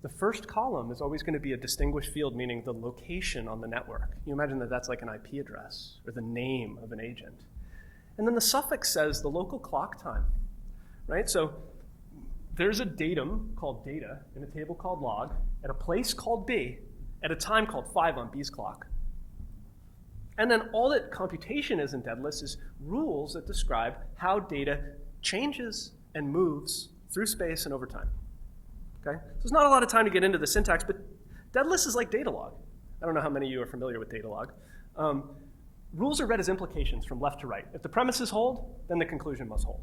The first column is always going to be a distinguished field, meaning the location on the network. You imagine that that's like an IP address or the name of an agent. And then the suffix says the local clock time, right? So there's a datum called data in a table called log at a place called B at a time called 5 on B's clock. And then all that computation is in Deadlist is rules that describe how data changes and moves through space and over time. Okay? So there's not a lot of time to get into the syntax, but Deadlist is like data log. I don't know how many of you are familiar with data log. Rules are read as implications from left to right. If the premises hold, then the conclusion must hold.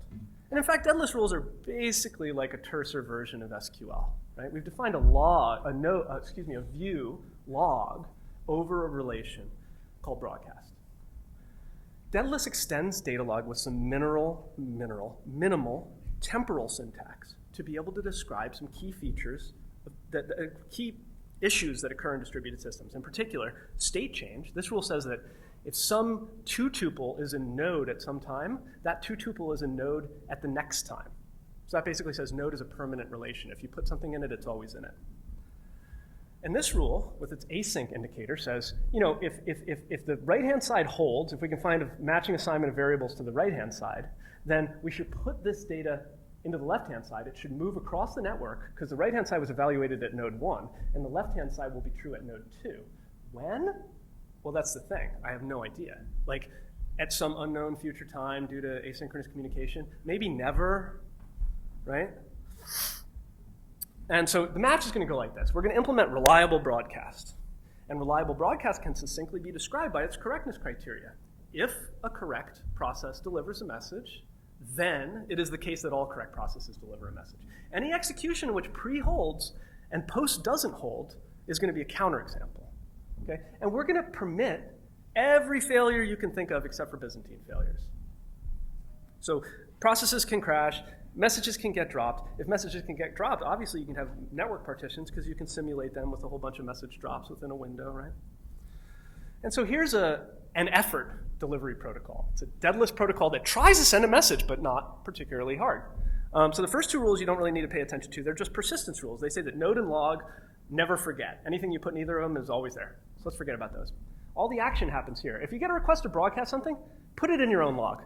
And in fact, Deadlist rules are basically like a terser version of SQL. Right? We've defined a view log over a relation called broadcast. Deadlist extends data log with some minimal temporal syntax to be able to describe some key features, key issues that occur in distributed systems. In particular, state change. This rule says that If some two-tuple is in node at some time, that two-tuple is in node at the next time. So that basically says node is a permanent relation. If you put something in it, it's always in it. And this rule, with its async indicator, says, if the right-hand side holds, if we can find a matching assignment of variables to the right-hand side, then we should put this data into the left-hand side. It should move across the network, because the right-hand side was evaluated at node 1, and the left-hand side will be true at node 2. When? Well, that's the thing. I have no idea. Like, at some unknown future time due to asynchronous communication, maybe never, right? And so the match is going to go like this. We're going to implement reliable broadcast. And reliable broadcast can succinctly be described by its correctness criteria. If a correct process delivers a message, then it is the case that all correct processes deliver a message. Any execution in which pre holds and post doesn't hold is going to be a counterexample. Okay? And we're going to permit every failure you can think of except for Byzantine failures. So processes can crash, messages can get dropped. If messages can get dropped, obviously you can have network partitions because you can simulate them with a whole bunch of message drops within a window, right? And so here's an effort delivery protocol. It's a deadless protocol that tries to send a message, but not particularly hard. So the first two rules you don't really need to pay attention to. They're just persistence rules. They say that node and log never forget. Anything you put in either of them is always there. So let's forget about those. All the action happens here. If you get a request to broadcast something, put it in your own log.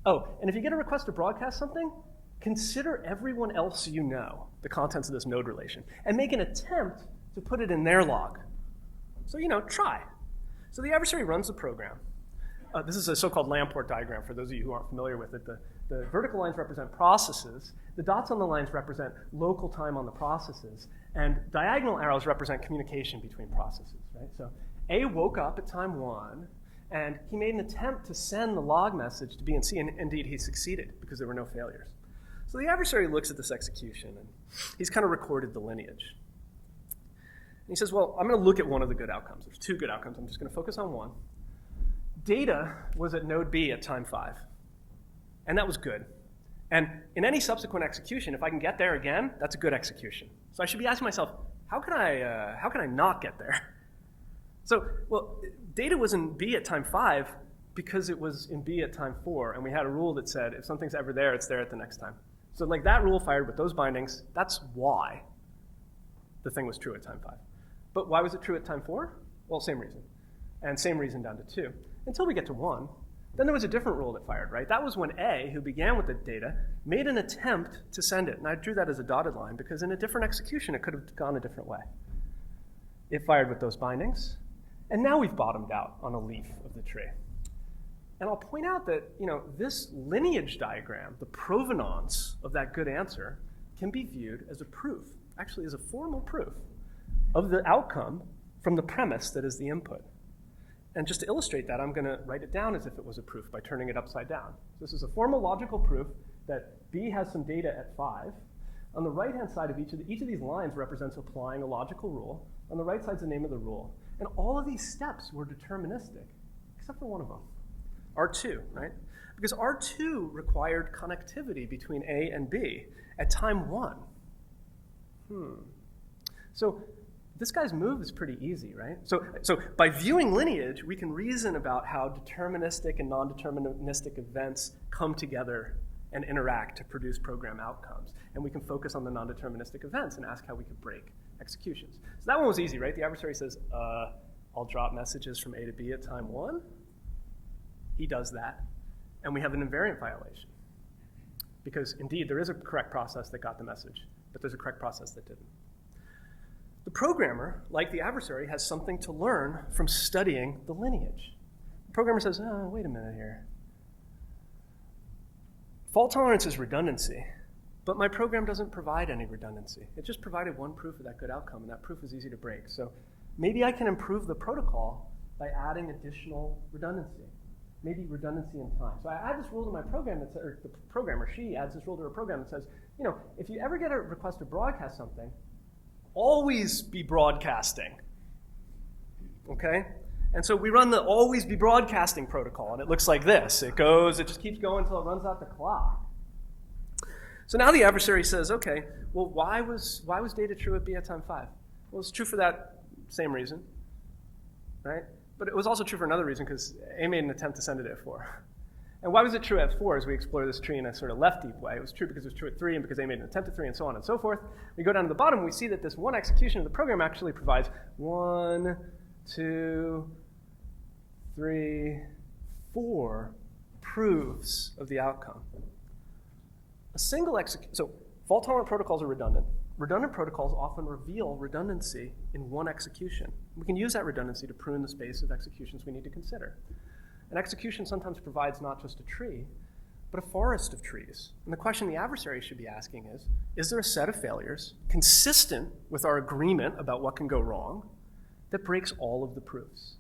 Oh, and if you get a request to broadcast something, consider everyone else you know, the contents of this node relation, and make an attempt to put it in their log. So, try. So the adversary runs the program. This is a so-called Lamport diagram for those of you who aren't familiar with it. The vertical lines represent processes. The dots on the lines represent local time on the processes. And diagonal arrows represent communication between processes, right? So A woke up at time 1, and he made an attempt to send the log message to B and C, and indeed he succeeded because there were no failures. So the adversary looks at this execution, and he's kind of recorded the lineage. And he says, well, I'm going to look at one of the good outcomes. There's two good outcomes. I'm just going to focus on one. Data was at node B at time 5, and that was good. And in any subsequent execution, if I can get there again, that's a good execution. So I should be asking myself, how can I not get there? So, well, data was in B at time 5 because it was in B at time 4, and we had a rule that said if something's ever there, it's there at the next time. So like that rule fired with those bindings, that's why the thing was true at time 5. But why was it true at time 4? Well, same reason. And same reason down to 2. Until we get to 1. Then there was a different rule that fired, right? That was when A, who began with the data, made an attempt to send it. And I drew that as a dotted line because in a different execution, it could have gone a different way. It fired with those bindings. And now we've bottomed out on a leaf of the tree. And I'll point out that, this lineage diagram, the provenance of that good answer, can be viewed as a proof, actually as a formal proof, of the outcome from the premise that is the input. And just to illustrate that, I'm going to write it down as if it was a proof by turning it upside down. This is a formal logical proof that B has some data at 5. On the right-hand side of each of these lines represents applying a logical rule. On the right side is the name of the rule. And all of these steps were deterministic, except for one of them, R2, right? Because R2 required connectivity between A and B at time 1. So this guy's move is pretty easy, right? So by viewing lineage, we can reason about how deterministic and non-deterministic events come together and interact to produce program outcomes. And we can focus on the non-deterministic events and ask how we could break executions. So that one was easy, right? The adversary says, I'll drop messages from A to B at time 1. He does that. And we have an invariant violation. Because indeed, there is a correct process that got the message, but there's a correct process that didn't. The programmer, like the adversary, has something to learn from studying the lineage. The programmer says, wait a minute here. Fault tolerance is redundancy, but my program doesn't provide any redundancy. It just provided one proof of that good outcome, and that proof is easy to break. So maybe I can improve the protocol by adding additional redundancy, maybe redundancy in time. So I add this rule to my program, or the programmer, she adds this rule to her program that says, if you ever get a request to broadcast something, always be broadcasting, okay? And so we run the always be broadcasting protocol, and it looks like this. It just keeps going until it runs out the clock. So now the adversary says, okay, well, why was data true at B at time 5? Well, it's true for that same reason, right? But it was also true for another reason, because A made an attempt to send it at 4. And why was it true at 4 as we explore this tree in a sort of left deep way? It was true because it was true at 3 and because A made an attempt at 3 and so on and so forth. We go down to the bottom and we see that this one execution of the program actually provides 1, 2, 3, 4 proofs of the outcome. A single execution, so fault-tolerant protocols are redundant. Redundant protocols often reveal redundancy in one execution. We can use that redundancy to prune the space of executions we need to consider. An execution sometimes provides not just a tree, but a forest of trees. And the question the adversary should be asking is there a set of failures consistent with our agreement about what can go wrong that breaks all of the proofs?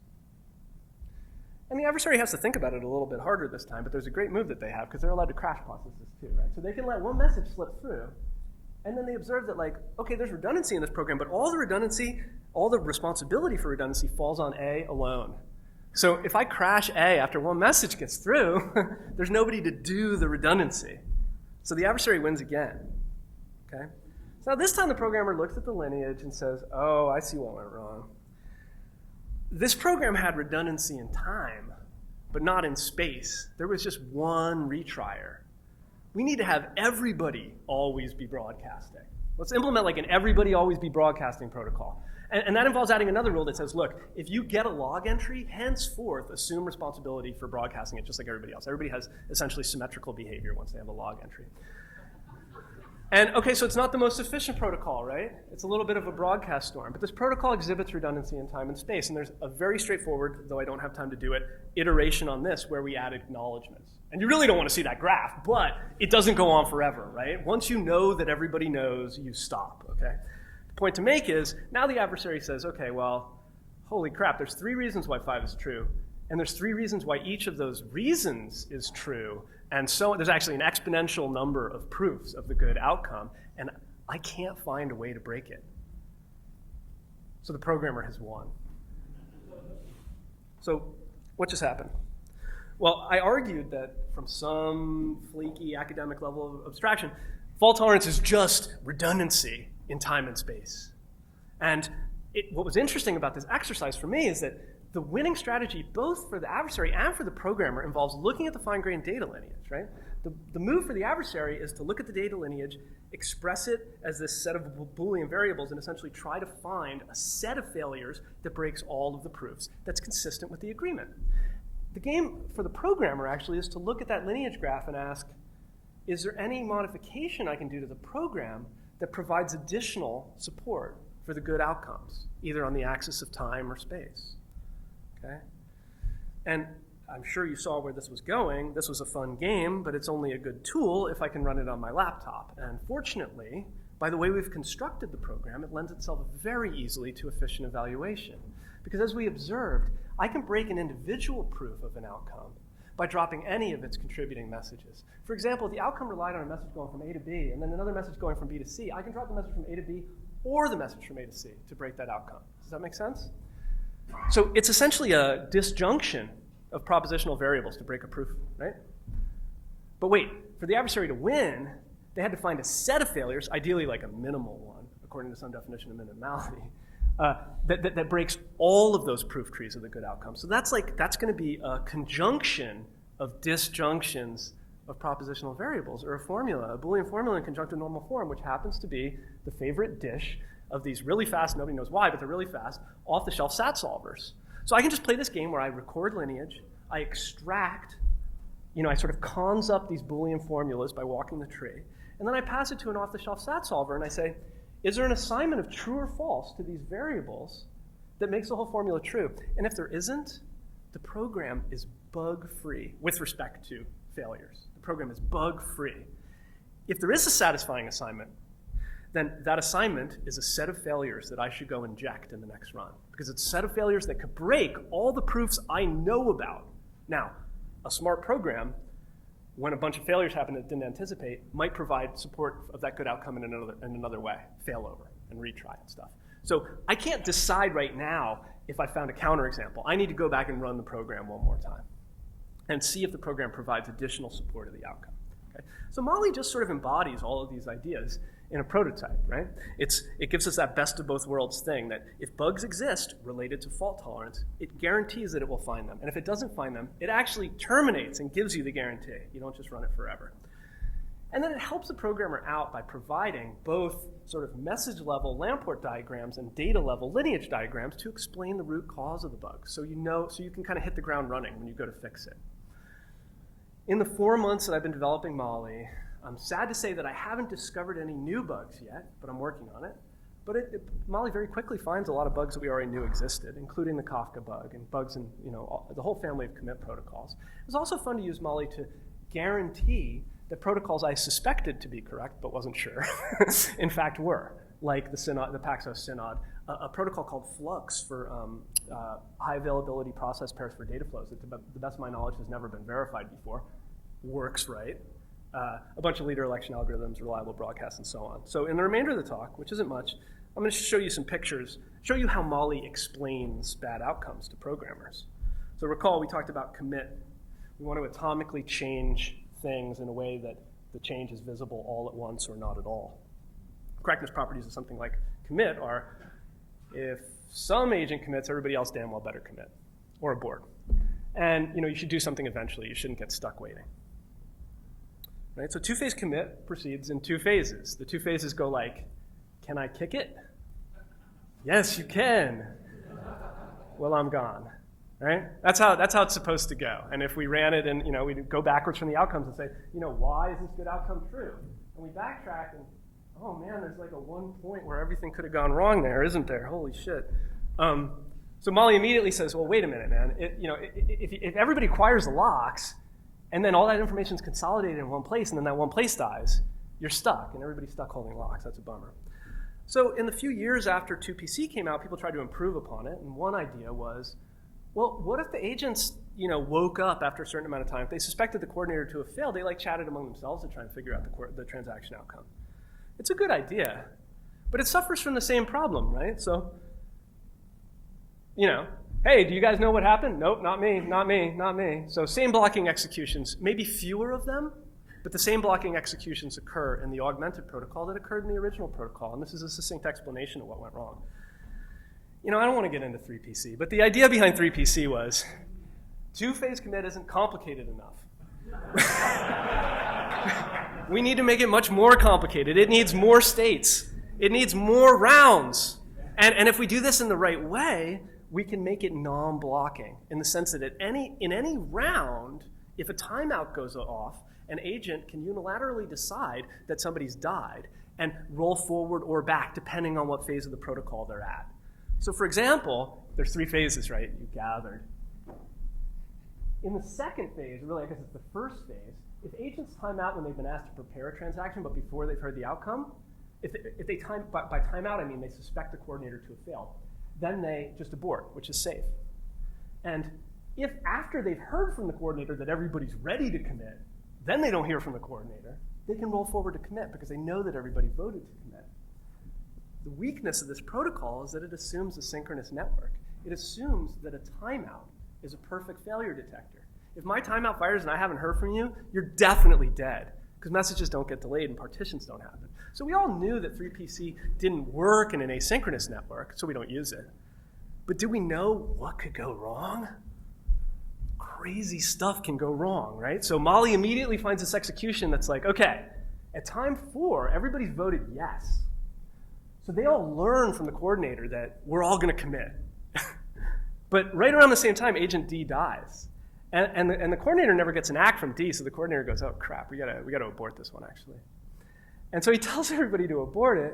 And the adversary has to think about it a little bit harder this time, but there's a great move that they have because they're allowed to crash processes too, right? So they can let one message slip through, and then they observe that, like, okay, there's redundancy in this program, but all the redundancy, all the responsibility for redundancy falls on A alone. So if I crash A after one message gets through, there's nobody to do the redundancy. So the adversary wins again, okay? So now this time the programmer looks at the lineage and says, oh, I see what went wrong. This program had redundancy in time, but not in space. There was just one retrier. We need to have everybody always be broadcasting. Let's implement like an everybody always be broadcasting protocol. And that involves adding another rule that says, look, if you get a log entry, henceforth assume responsibility for broadcasting it just like everybody else. Everybody has essentially symmetrical behavior once they have a log entry. And okay, so it's not the most efficient protocol, right? It's a little bit of a broadcast storm, but this protocol exhibits redundancy in time and space, and there's a very straightforward, though I don't have time to do it, iteration on this where we add acknowledgments. And you really don't want to see that graph, but it doesn't go on forever, right? Once you know that everybody knows, you stop, okay? The point to make is, now the adversary says, okay, well, holy crap, there's 3 reasons why 5 is true, and there's 3 reasons why each of those reasons is true, and so there's actually an exponential number of proofs of the good outcome, and I can't find a way to break it. So the programmer has won. So what just happened? Well, I argued that from some flaky academic level of abstraction, fault tolerance is just redundancy in time and space. And what was interesting about this exercise for me is that the winning strategy, both for the adversary and for the programmer, involves looking at the fine-grained data lineage, right? The move for the adversary is to look at the data lineage, express it as this set of Boolean variables, and essentially try to find a set of failures that breaks all of the proofs that's consistent with the agreement. The game for the programmer actually is to look at that lineage graph and ask, is there any modification I can do to the program that provides additional support for the good outcomes, either on the axis of time or space? Okay? And I'm sure you saw where this was going. This was a fun game, but it's only a good tool if I can run it on my laptop. And fortunately, by the way we've constructed the program, it lends itself very easily to efficient evaluation. Because as we observed, I can break an individual proof of an outcome by dropping any of its contributing messages. For example, if the outcome relied on a message going from A to B and then another message going from B to C, I can drop the message from A to B or the message from A to C to break that outcome. Does that make sense? So it's essentially a disjunction of propositional variables to break a proof, right? But wait, for the adversary to win, they had to find a set of failures, ideally like a minimal one, according to some definition of minimality, that breaks all of those proof trees of the good outcome. So that's going to be a conjunction of disjunctions of propositional variables, or a formula, a Boolean formula in conjunctive normal form, which happens to be the favorite dish of these really fast, nobody knows why, but they're really fast, off-the-shelf SAT solvers. So I can just play this game where I record lineage, I extract, I sort of cons up these Boolean formulas by walking the tree, and then I pass it to an off-the-shelf SAT solver, and I say, is there an assignment of true or false to these variables that makes the whole formula true? And if there isn't, the program is bug-free with respect to failures. The program is bug-free. If there is a satisfying assignment, then that assignment is a set of failures that I should go inject in the next run, because it's a set of failures that could break all the proofs I know about. Now, a smart program, when a bunch of failures happen that it didn't anticipate, might provide support of that good outcome in another way, failover and retry and stuff. So I can't decide right now if I found a counterexample. I need to go back and run the program one more time and see if the program provides additional support of the outcome. Okay? So Molly just sort of embodies all of these ideas in a prototype, right? It gives us that best of both worlds thing that if bugs exist related to fault tolerance, it guarantees that it will find them. And if it doesn't find them, it actually terminates and gives you the guarantee. You don't just run it forever. And then it helps the programmer out by providing both sort of message level Lamport diagrams and data level lineage diagrams to explain the root cause of the bug. So you can kind of hit the ground running when you go to fix it. In the 4 months that I've been developing Molly, I'm sad to say that I haven't discovered any new bugs yet, but I'm working on it. But Molly very quickly finds a lot of bugs that we already knew existed, including the Kafka bug and bugs in the whole family of commit protocols. It was also fun to use Molly to guarantee that protocols I suspected to be correct but wasn't sure, in fact were, like the Paxos Synod, a protocol called Flux for high availability process pairs for data flows that, to the best of my knowledge, has never been verified before, works right. A bunch of leader election algorithms, reliable broadcasts, and so on. So in the remainder of the talk, which isn't much, I'm going to show you some pictures, show you how Molly explains bad outcomes to programmers. So recall we talked about commit. We want to atomically change things in a way that the change is visible all at once or not at all. Correctness properties of something like commit are if some agent commits, everybody else damn well better commit or abort. And you should do something eventually. You shouldn't get stuck waiting. Right? So two-phase commit proceeds in two phases. The two phases go like, can I kick it? Yes, you can. Well, I'm gone. Right? That's how it's supposed to go. And if we ran it and we'd go backwards from the outcomes and say, why is this good outcome true? And we backtrack and, oh man, there's like a one point where everything could have gone wrong there, isn't there? Holy shit. So Molly immediately says, well, wait a minute, man. If everybody acquires the locks, and then all that information is consolidated in one place, and then that one place dies, you're stuck, and everybody's stuck holding locks. That's a bummer. So in the few years after 2PC came out, people tried to improve upon it, and one idea was, well, what if the agents, woke up after a certain amount of time? If they suspected the coordinator to have failed, they chatted among themselves to try and figure out the transaction outcome. It's a good idea, but it suffers from the same problem, right? So, hey, do you guys know what happened? Nope, not me, not me, not me. So same blocking executions, maybe fewer of them, but the same blocking executions occur in the augmented protocol that occurred in the original protocol, and this is a succinct explanation of what went wrong. I don't want to get into 3PC, but the idea behind 3PC was two-phase commit isn't complicated enough. We need to make it much more complicated. It needs more states. It needs more rounds. And if we do this in the right way, we can make it non-blocking in the sense that in any round, if a timeout goes off, an agent can unilaterally decide that somebody's died and roll forward or back depending on what phase of the protocol they're at. So for example, there's 3 phases, right, you gathered. In the second phase, really I guess it's the first phase, if agents time out when they've been asked to prepare a transaction but before they've heard the outcome, if they time, by timeout I mean they suspect the coordinator to have failed, then they just abort, which is safe. And if after they've heard from the coordinator that everybody's ready to commit, then they don't hear from the coordinator, they can roll forward to commit because they know that everybody voted to commit. The weakness of this protocol is that it assumes a synchronous network. It assumes that a timeout is a perfect failure detector. If my timeout fires and I haven't heard from you, you're definitely dead because messages don't get delayed and partitions don't happen. So we all knew that 3PC didn't work in an asynchronous network, so we don't use it. But do we know what could go wrong? Crazy stuff can go wrong, right? So Molly immediately finds this execution that's like, okay, at time 4, everybody's voted yes. So they all learn from the coordinator that we're all going to commit. But right around the same time, agent D dies. And the coordinator never gets an act from D, so the coordinator goes, oh crap, we gotta abort this one actually. And so he tells everybody to abort it,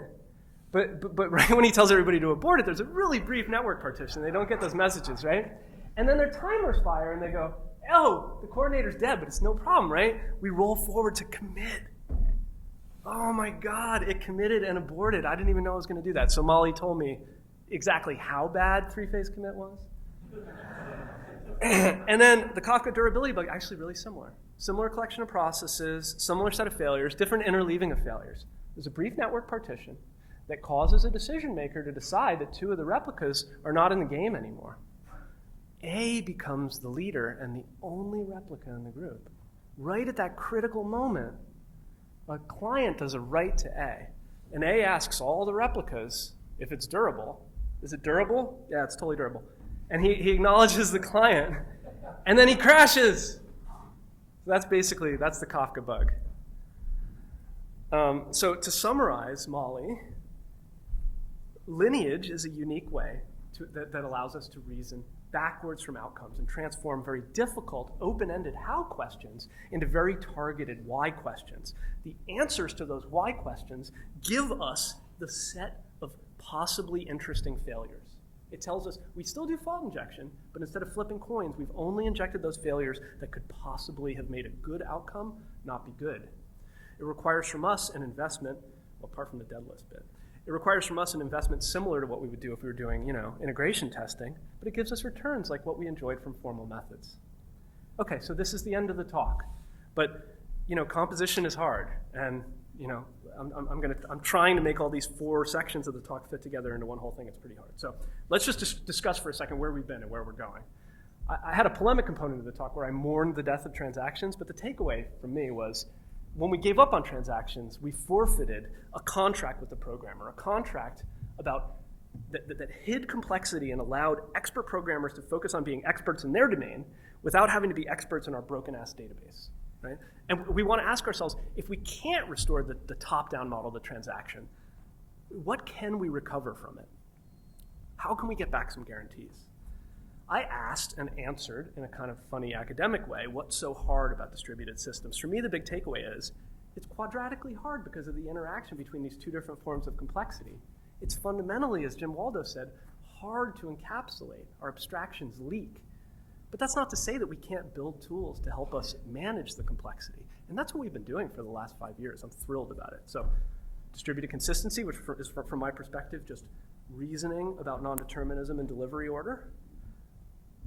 but right when he tells everybody to abort it, there's a really brief network partition. They don't get those messages, right? And then their timers fire and they go, oh, the coordinator's dead, but it's no problem, right? We roll forward to commit. Oh my God, it committed and aborted. I didn't even know I was gonna do that. So Molly told me exactly how bad 3-phase commit was. And then the Kafka durability bug, actually really similar. Similar collection of processes, similar set of failures, different interleaving of failures. There's a brief network partition that causes a decision maker to decide that 2 of the replicas are not in the game anymore. A becomes the leader and the only replica in the group. Right at that critical moment, a client does a write to A. And A asks all the replicas if it's durable. Is it durable? Yeah, it's totally durable. And he acknowledges the client, and then he crashes. So that's the Kafka bug. So to summarize, Molly, lineage is a unique way that allows us to reason backwards from outcomes and transform very difficult, open-ended how questions into very targeted why questions. The answers to those why questions give us the set of possibly interesting failures. It tells us we still do fault injection, but instead of flipping coins, we've only injected those failures that could possibly have made a good outcome not be good. It requires from us an investment, well, apart from the dead list bit, it requires from us an investment similar to what we would do if we were doing, integration testing, but it gives us returns like what we enjoyed from formal methods. Okay, so this is the end of the talk, but composition is hard, and I'm trying to make all these 4 sections of the talk fit together into one whole thing. It's pretty hard. So let's just discuss for a second where we've been and where we're going. I had a polemic component of the talk where I mourned the death of transactions, but the takeaway from me was when we gave up on transactions, we forfeited a contract with the programmer, a contract about that hid complexity and allowed expert programmers to focus on being experts in their domain without having to be experts in our broken-ass database. Right? And we want to ask ourselves, if we can't restore the top-down model of the transaction, what can we recover from it? How can we get back some guarantees? I asked and answered in a kind of funny academic way, what's so hard about distributed systems? For me, the big takeaway is it's quadratically hard because of the interaction between these 2 different forms of complexity. It's fundamentally, as Jim Waldo said, hard to encapsulate. Our abstractions leak. But that's not to say that we can't build tools to help us manage the complexity. And that's what we've been doing for the last 5 years. I'm thrilled about it. So distributed consistency, which is from my perspective, just reasoning about non-determinism and delivery order.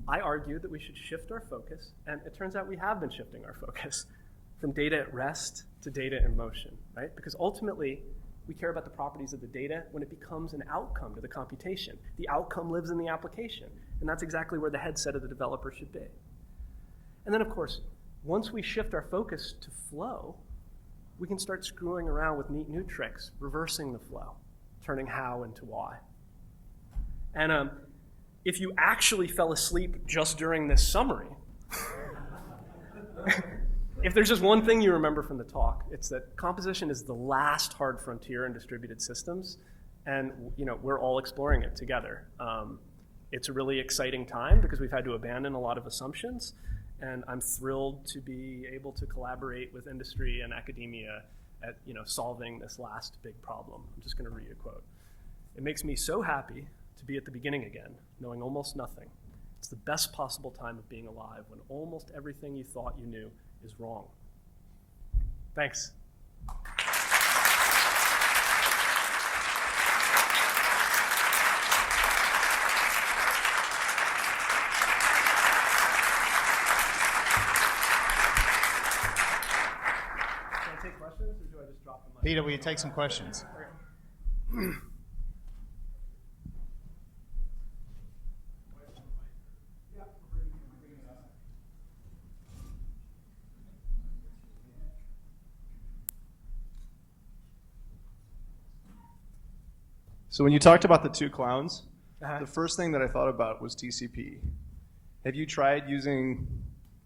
I argued that we should shift our focus, and it turns out we have been shifting our focus from data at rest to data in motion, right? Because ultimately, we care about the properties of the data when it becomes an outcome to the computation. The outcome lives in the application, and that's exactly where the headset of the developer should be. And then, of course, once we shift our focus to flow, we can start screwing around with neat new tricks, reversing the flow, turning how into why. And if you actually fell asleep just during this summary, if there's just one thing you remember from the talk, it's that composition is the last hard frontier in distributed systems, and we're all exploring it together. It's a really exciting time because we've had to abandon a lot of assumptions, and I'm thrilled to be able to collaborate with industry and academia at solving this last big problem. I'm just going to read a quote. It makes me so happy to be at the beginning again, knowing almost nothing. It's the best possible time of being alive when almost everything you thought you knew is wrong. Thanks. Can I take questions, or do I just drop the mic? Peter, will you take some questions? Okay. So when you talked about the 2 clowns, the first thing that I thought about was TCP. Have you tried using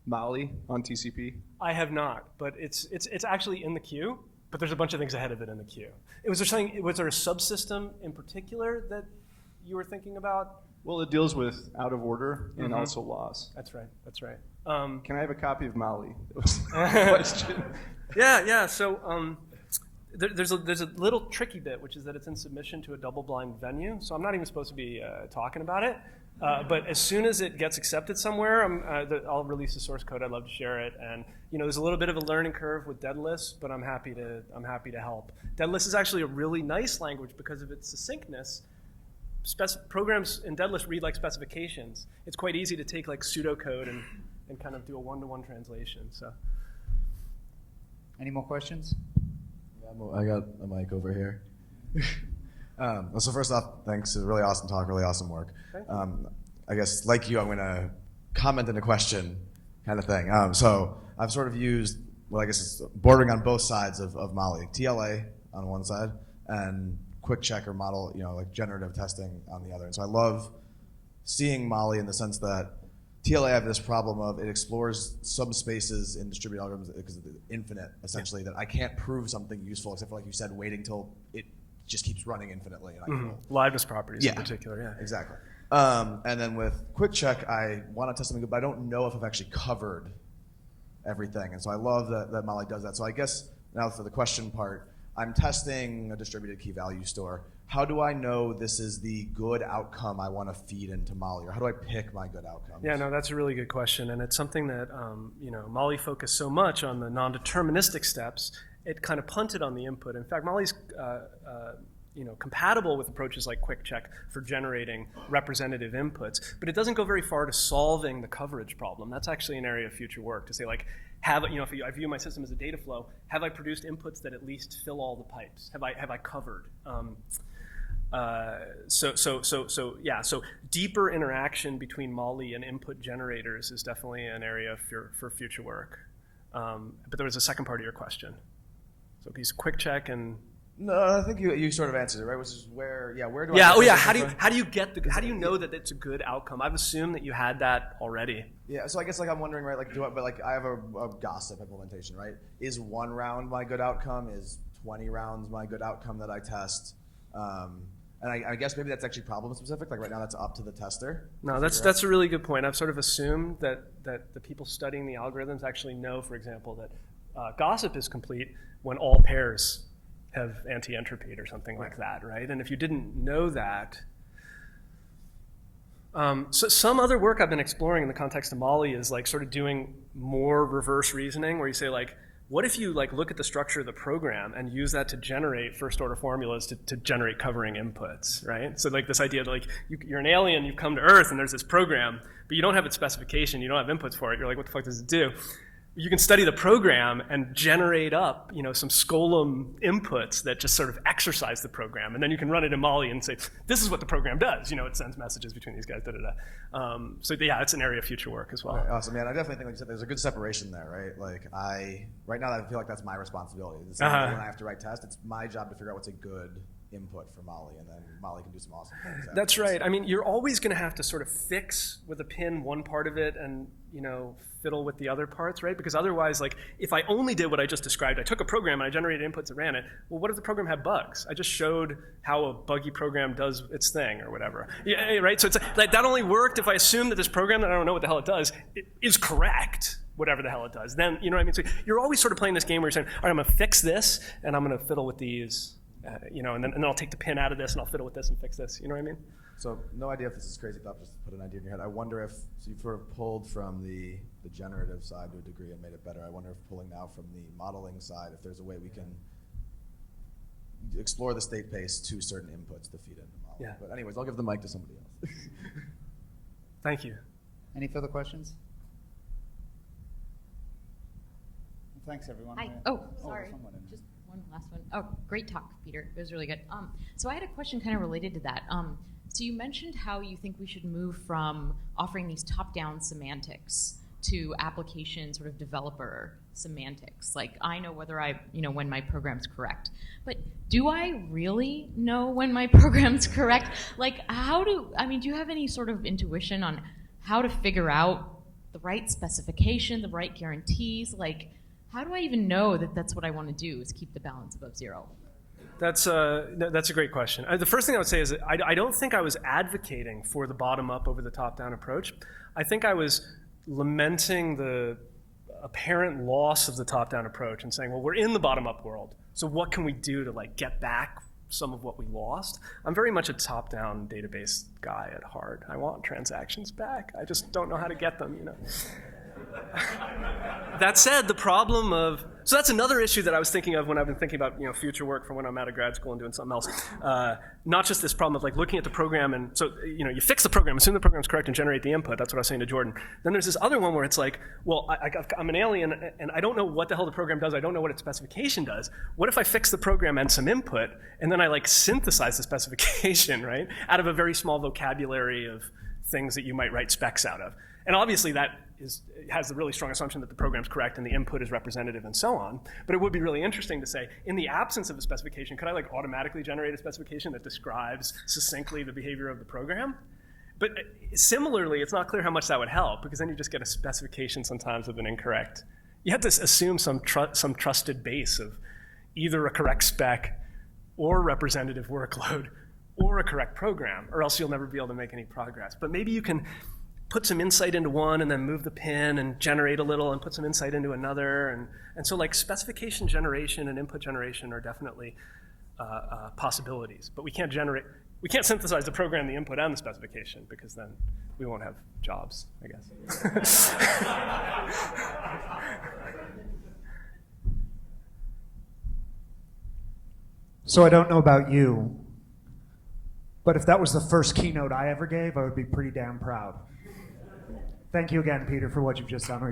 Mali on TCP? I have not, but it's actually in the queue, but there's a bunch of things ahead of it in the queue. Was there a subsystem in particular that you were thinking about? Well, it deals with out of order and also loss. That's right. Can I have a copy of Mali? That was the question. Yeah. So there's a little tricky bit, which is that it's in submission to a double-blind venue. So I'm not even supposed to be talking about it. But as soon as it gets accepted somewhere, I'll release the source code. I'd love to share it. And there's a little bit of a learning curve with deadlist, but I'm happy to help. Deadlist is actually a really nice language because of its succinctness. Programs in deadlist read like specifications. It's quite easy to take like pseudocode and kind of do a one-to-one translation. So, any more questions? I got a mic over here. So first off, thanks. A really awesome talk, really awesome work. I guess, like you, I'm going to comment in a question kind of thing. So I've sort of used, well, I guess it's bordering on both sides of Mali. TLA on one side, and quick check or model, like generative testing on the other. And so I love seeing Molly in the sense that TLA have this problem of it explores subspaces in distributed algorithms because it's infinite, essentially, that I can't prove something useful except for, like you said, waiting till it just keeps running infinitely. And Liveness properties in particular, yeah. Exactly. And then with quick check, I want to test something good, but I don't know if I've actually covered everything. And so I love that Molly does that. So I guess now for the question part, I'm testing a distributed key value store. How do I know this is the good outcome I want to feed into Molly, or how do I pick my good outcomes? Yeah, no, that's a really good question, and it's something that Molly focused so much on the non-deterministic steps, it kind of punted on the input. In fact, Molly's compatible with approaches like quick check for generating representative inputs, but it doesn't go very far to solving the coverage problem. That's actually an area of future work to say, like, if I view my system as a data flow, have I produced inputs that at least fill all the pipes? Have I covered? So deeper interaction between Molly and input generators is definitely an area for future work. But there was a second part of your question. So these quick check and. No, I think you sort of answered it, right? Which is where do I? Yeah. Oh, yeah. How do you know that it's a good outcome? I've assumed that you had that already. Yeah. So I guess I'm wondering, right? I have a gossip implementation, right? Is 1 round my good outcome? Is 20 rounds my good outcome that I test? And I guess maybe that's actually problem specific. Like right now, that's up to the tester. No, that's a really good point. I've sort of assumed that the people studying the algorithms actually know, for example, that gossip is complete when all pairs have anti-entropied or something like that, right? And if you didn't know that, so some other work I've been exploring in the context of Molly is like sort of doing more reverse reasoning, where you say like, what if you like look at the structure of the program and use that to generate first order formulas to generate covering inputs, right? So like this idea that like you're an alien, you've come to Earth and there's this program, but you don't have its specification, you don't have inputs for it. You're like, what the fuck does it do? You can study the program and generate up, some Skolem inputs that just sort of exercise the program, and then you can run it in Molly and say, this is what the program does. It sends messages between these guys, So yeah, it's an area of future work as well. Right, awesome, man. I definitely think, like you said, there's a good separation there, right? Like right now, I feel like that's my responsibility. When I have to write tests, it's my job to figure out what's a good input for Molly, and then Molly can do some awesome things. That's right. I mean, you're always going to have to sort of fix with a pin one part of it and, fiddle with the other parts, right? Because otherwise, like, if I only did what I just described, I took a program and I generated inputs and ran it, well, what if the program had bugs? I just showed how a buggy program does its thing or whatever. Yeah, right? So it's like that only worked if I assume that this program that I don't know what the hell it does is correct, whatever the hell it does. Then, you know what I mean? So you're always sort of playing this game where you're saying, all right, I'm going to fix this and I'm going to fiddle with these. And then I'll take the pin out of this and I'll fiddle with this and fix this. You know what I mean? So no idea if this is crazy thought, just put an idea in your head. I wonder if you've sort of pulled from the generative side to a degree and made it better. I wonder if pulling now from the modeling side, if there's a way we can explore the state space to certain inputs to feed into the model. Yeah. But anyways, I'll give the mic to somebody else. Thank you. Any further questions? Well, thanks, everyone. Hi. Sorry. Just one last one. Oh, great talk, Peter. It was really good. So I had a question kind of related to that. So you mentioned how you think we should move from offering these top-down semantics to application sort of developer semantics. Like, I know whether when my program's correct. But do I really know when my program's correct? Like, do you have any sort of intuition on how to figure out the right specification, the right guarantees? Like, how do I even know that that's what I want to do, is keep the balance above zero? That's a great question. The first thing I would say is that I don't think I was advocating for the bottom-up over the top-down approach. I think I was lamenting the apparent loss of the top-down approach and saying, well, we're in the bottom-up world, so what can we do to like get back some of what we lost? I'm very much a top-down database guy at heart. I want transactions back. I just don't know how to get them, That said, the problem of, so that's another issue that I was thinking of when I've been thinking about future work for when I'm out of grad school and doing something else. Not just this problem of like looking at the program and so you fix the program, assume the program's correct and generate the input. That's what I was saying to Jordan. Then there's this other one where it's like, well, I'm an alien and I don't know what the hell the program does. I don't know what its specification does. What if I fix the program and some input and then I like synthesize the specification, right, out of a very small vocabulary of things that you might write specs out of? And obviously that has the really strong assumption that the program's correct and the input is representative and so on. But it would be really interesting to say, in the absence of a specification, could I like automatically generate a specification that describes succinctly the behavior of the program? But similarly, it's not clear how much that would help, because then you just get a specification sometimes of an incorrect. You have to assume some trusted base of either a correct spec or representative workload or a correct program, or else you'll never be able to make any progress. But maybe you can put some insight into one and then move the pin and generate a little and put some insight into another. And so like specification generation and input generation are definitely possibilities. But we can't synthesize the program, the input, and the specification, because then we won't have jobs, I guess. So I don't know about you, but if that was the first keynote I ever gave, I would be pretty damn proud. Thank you again, Peter, for what you've just done.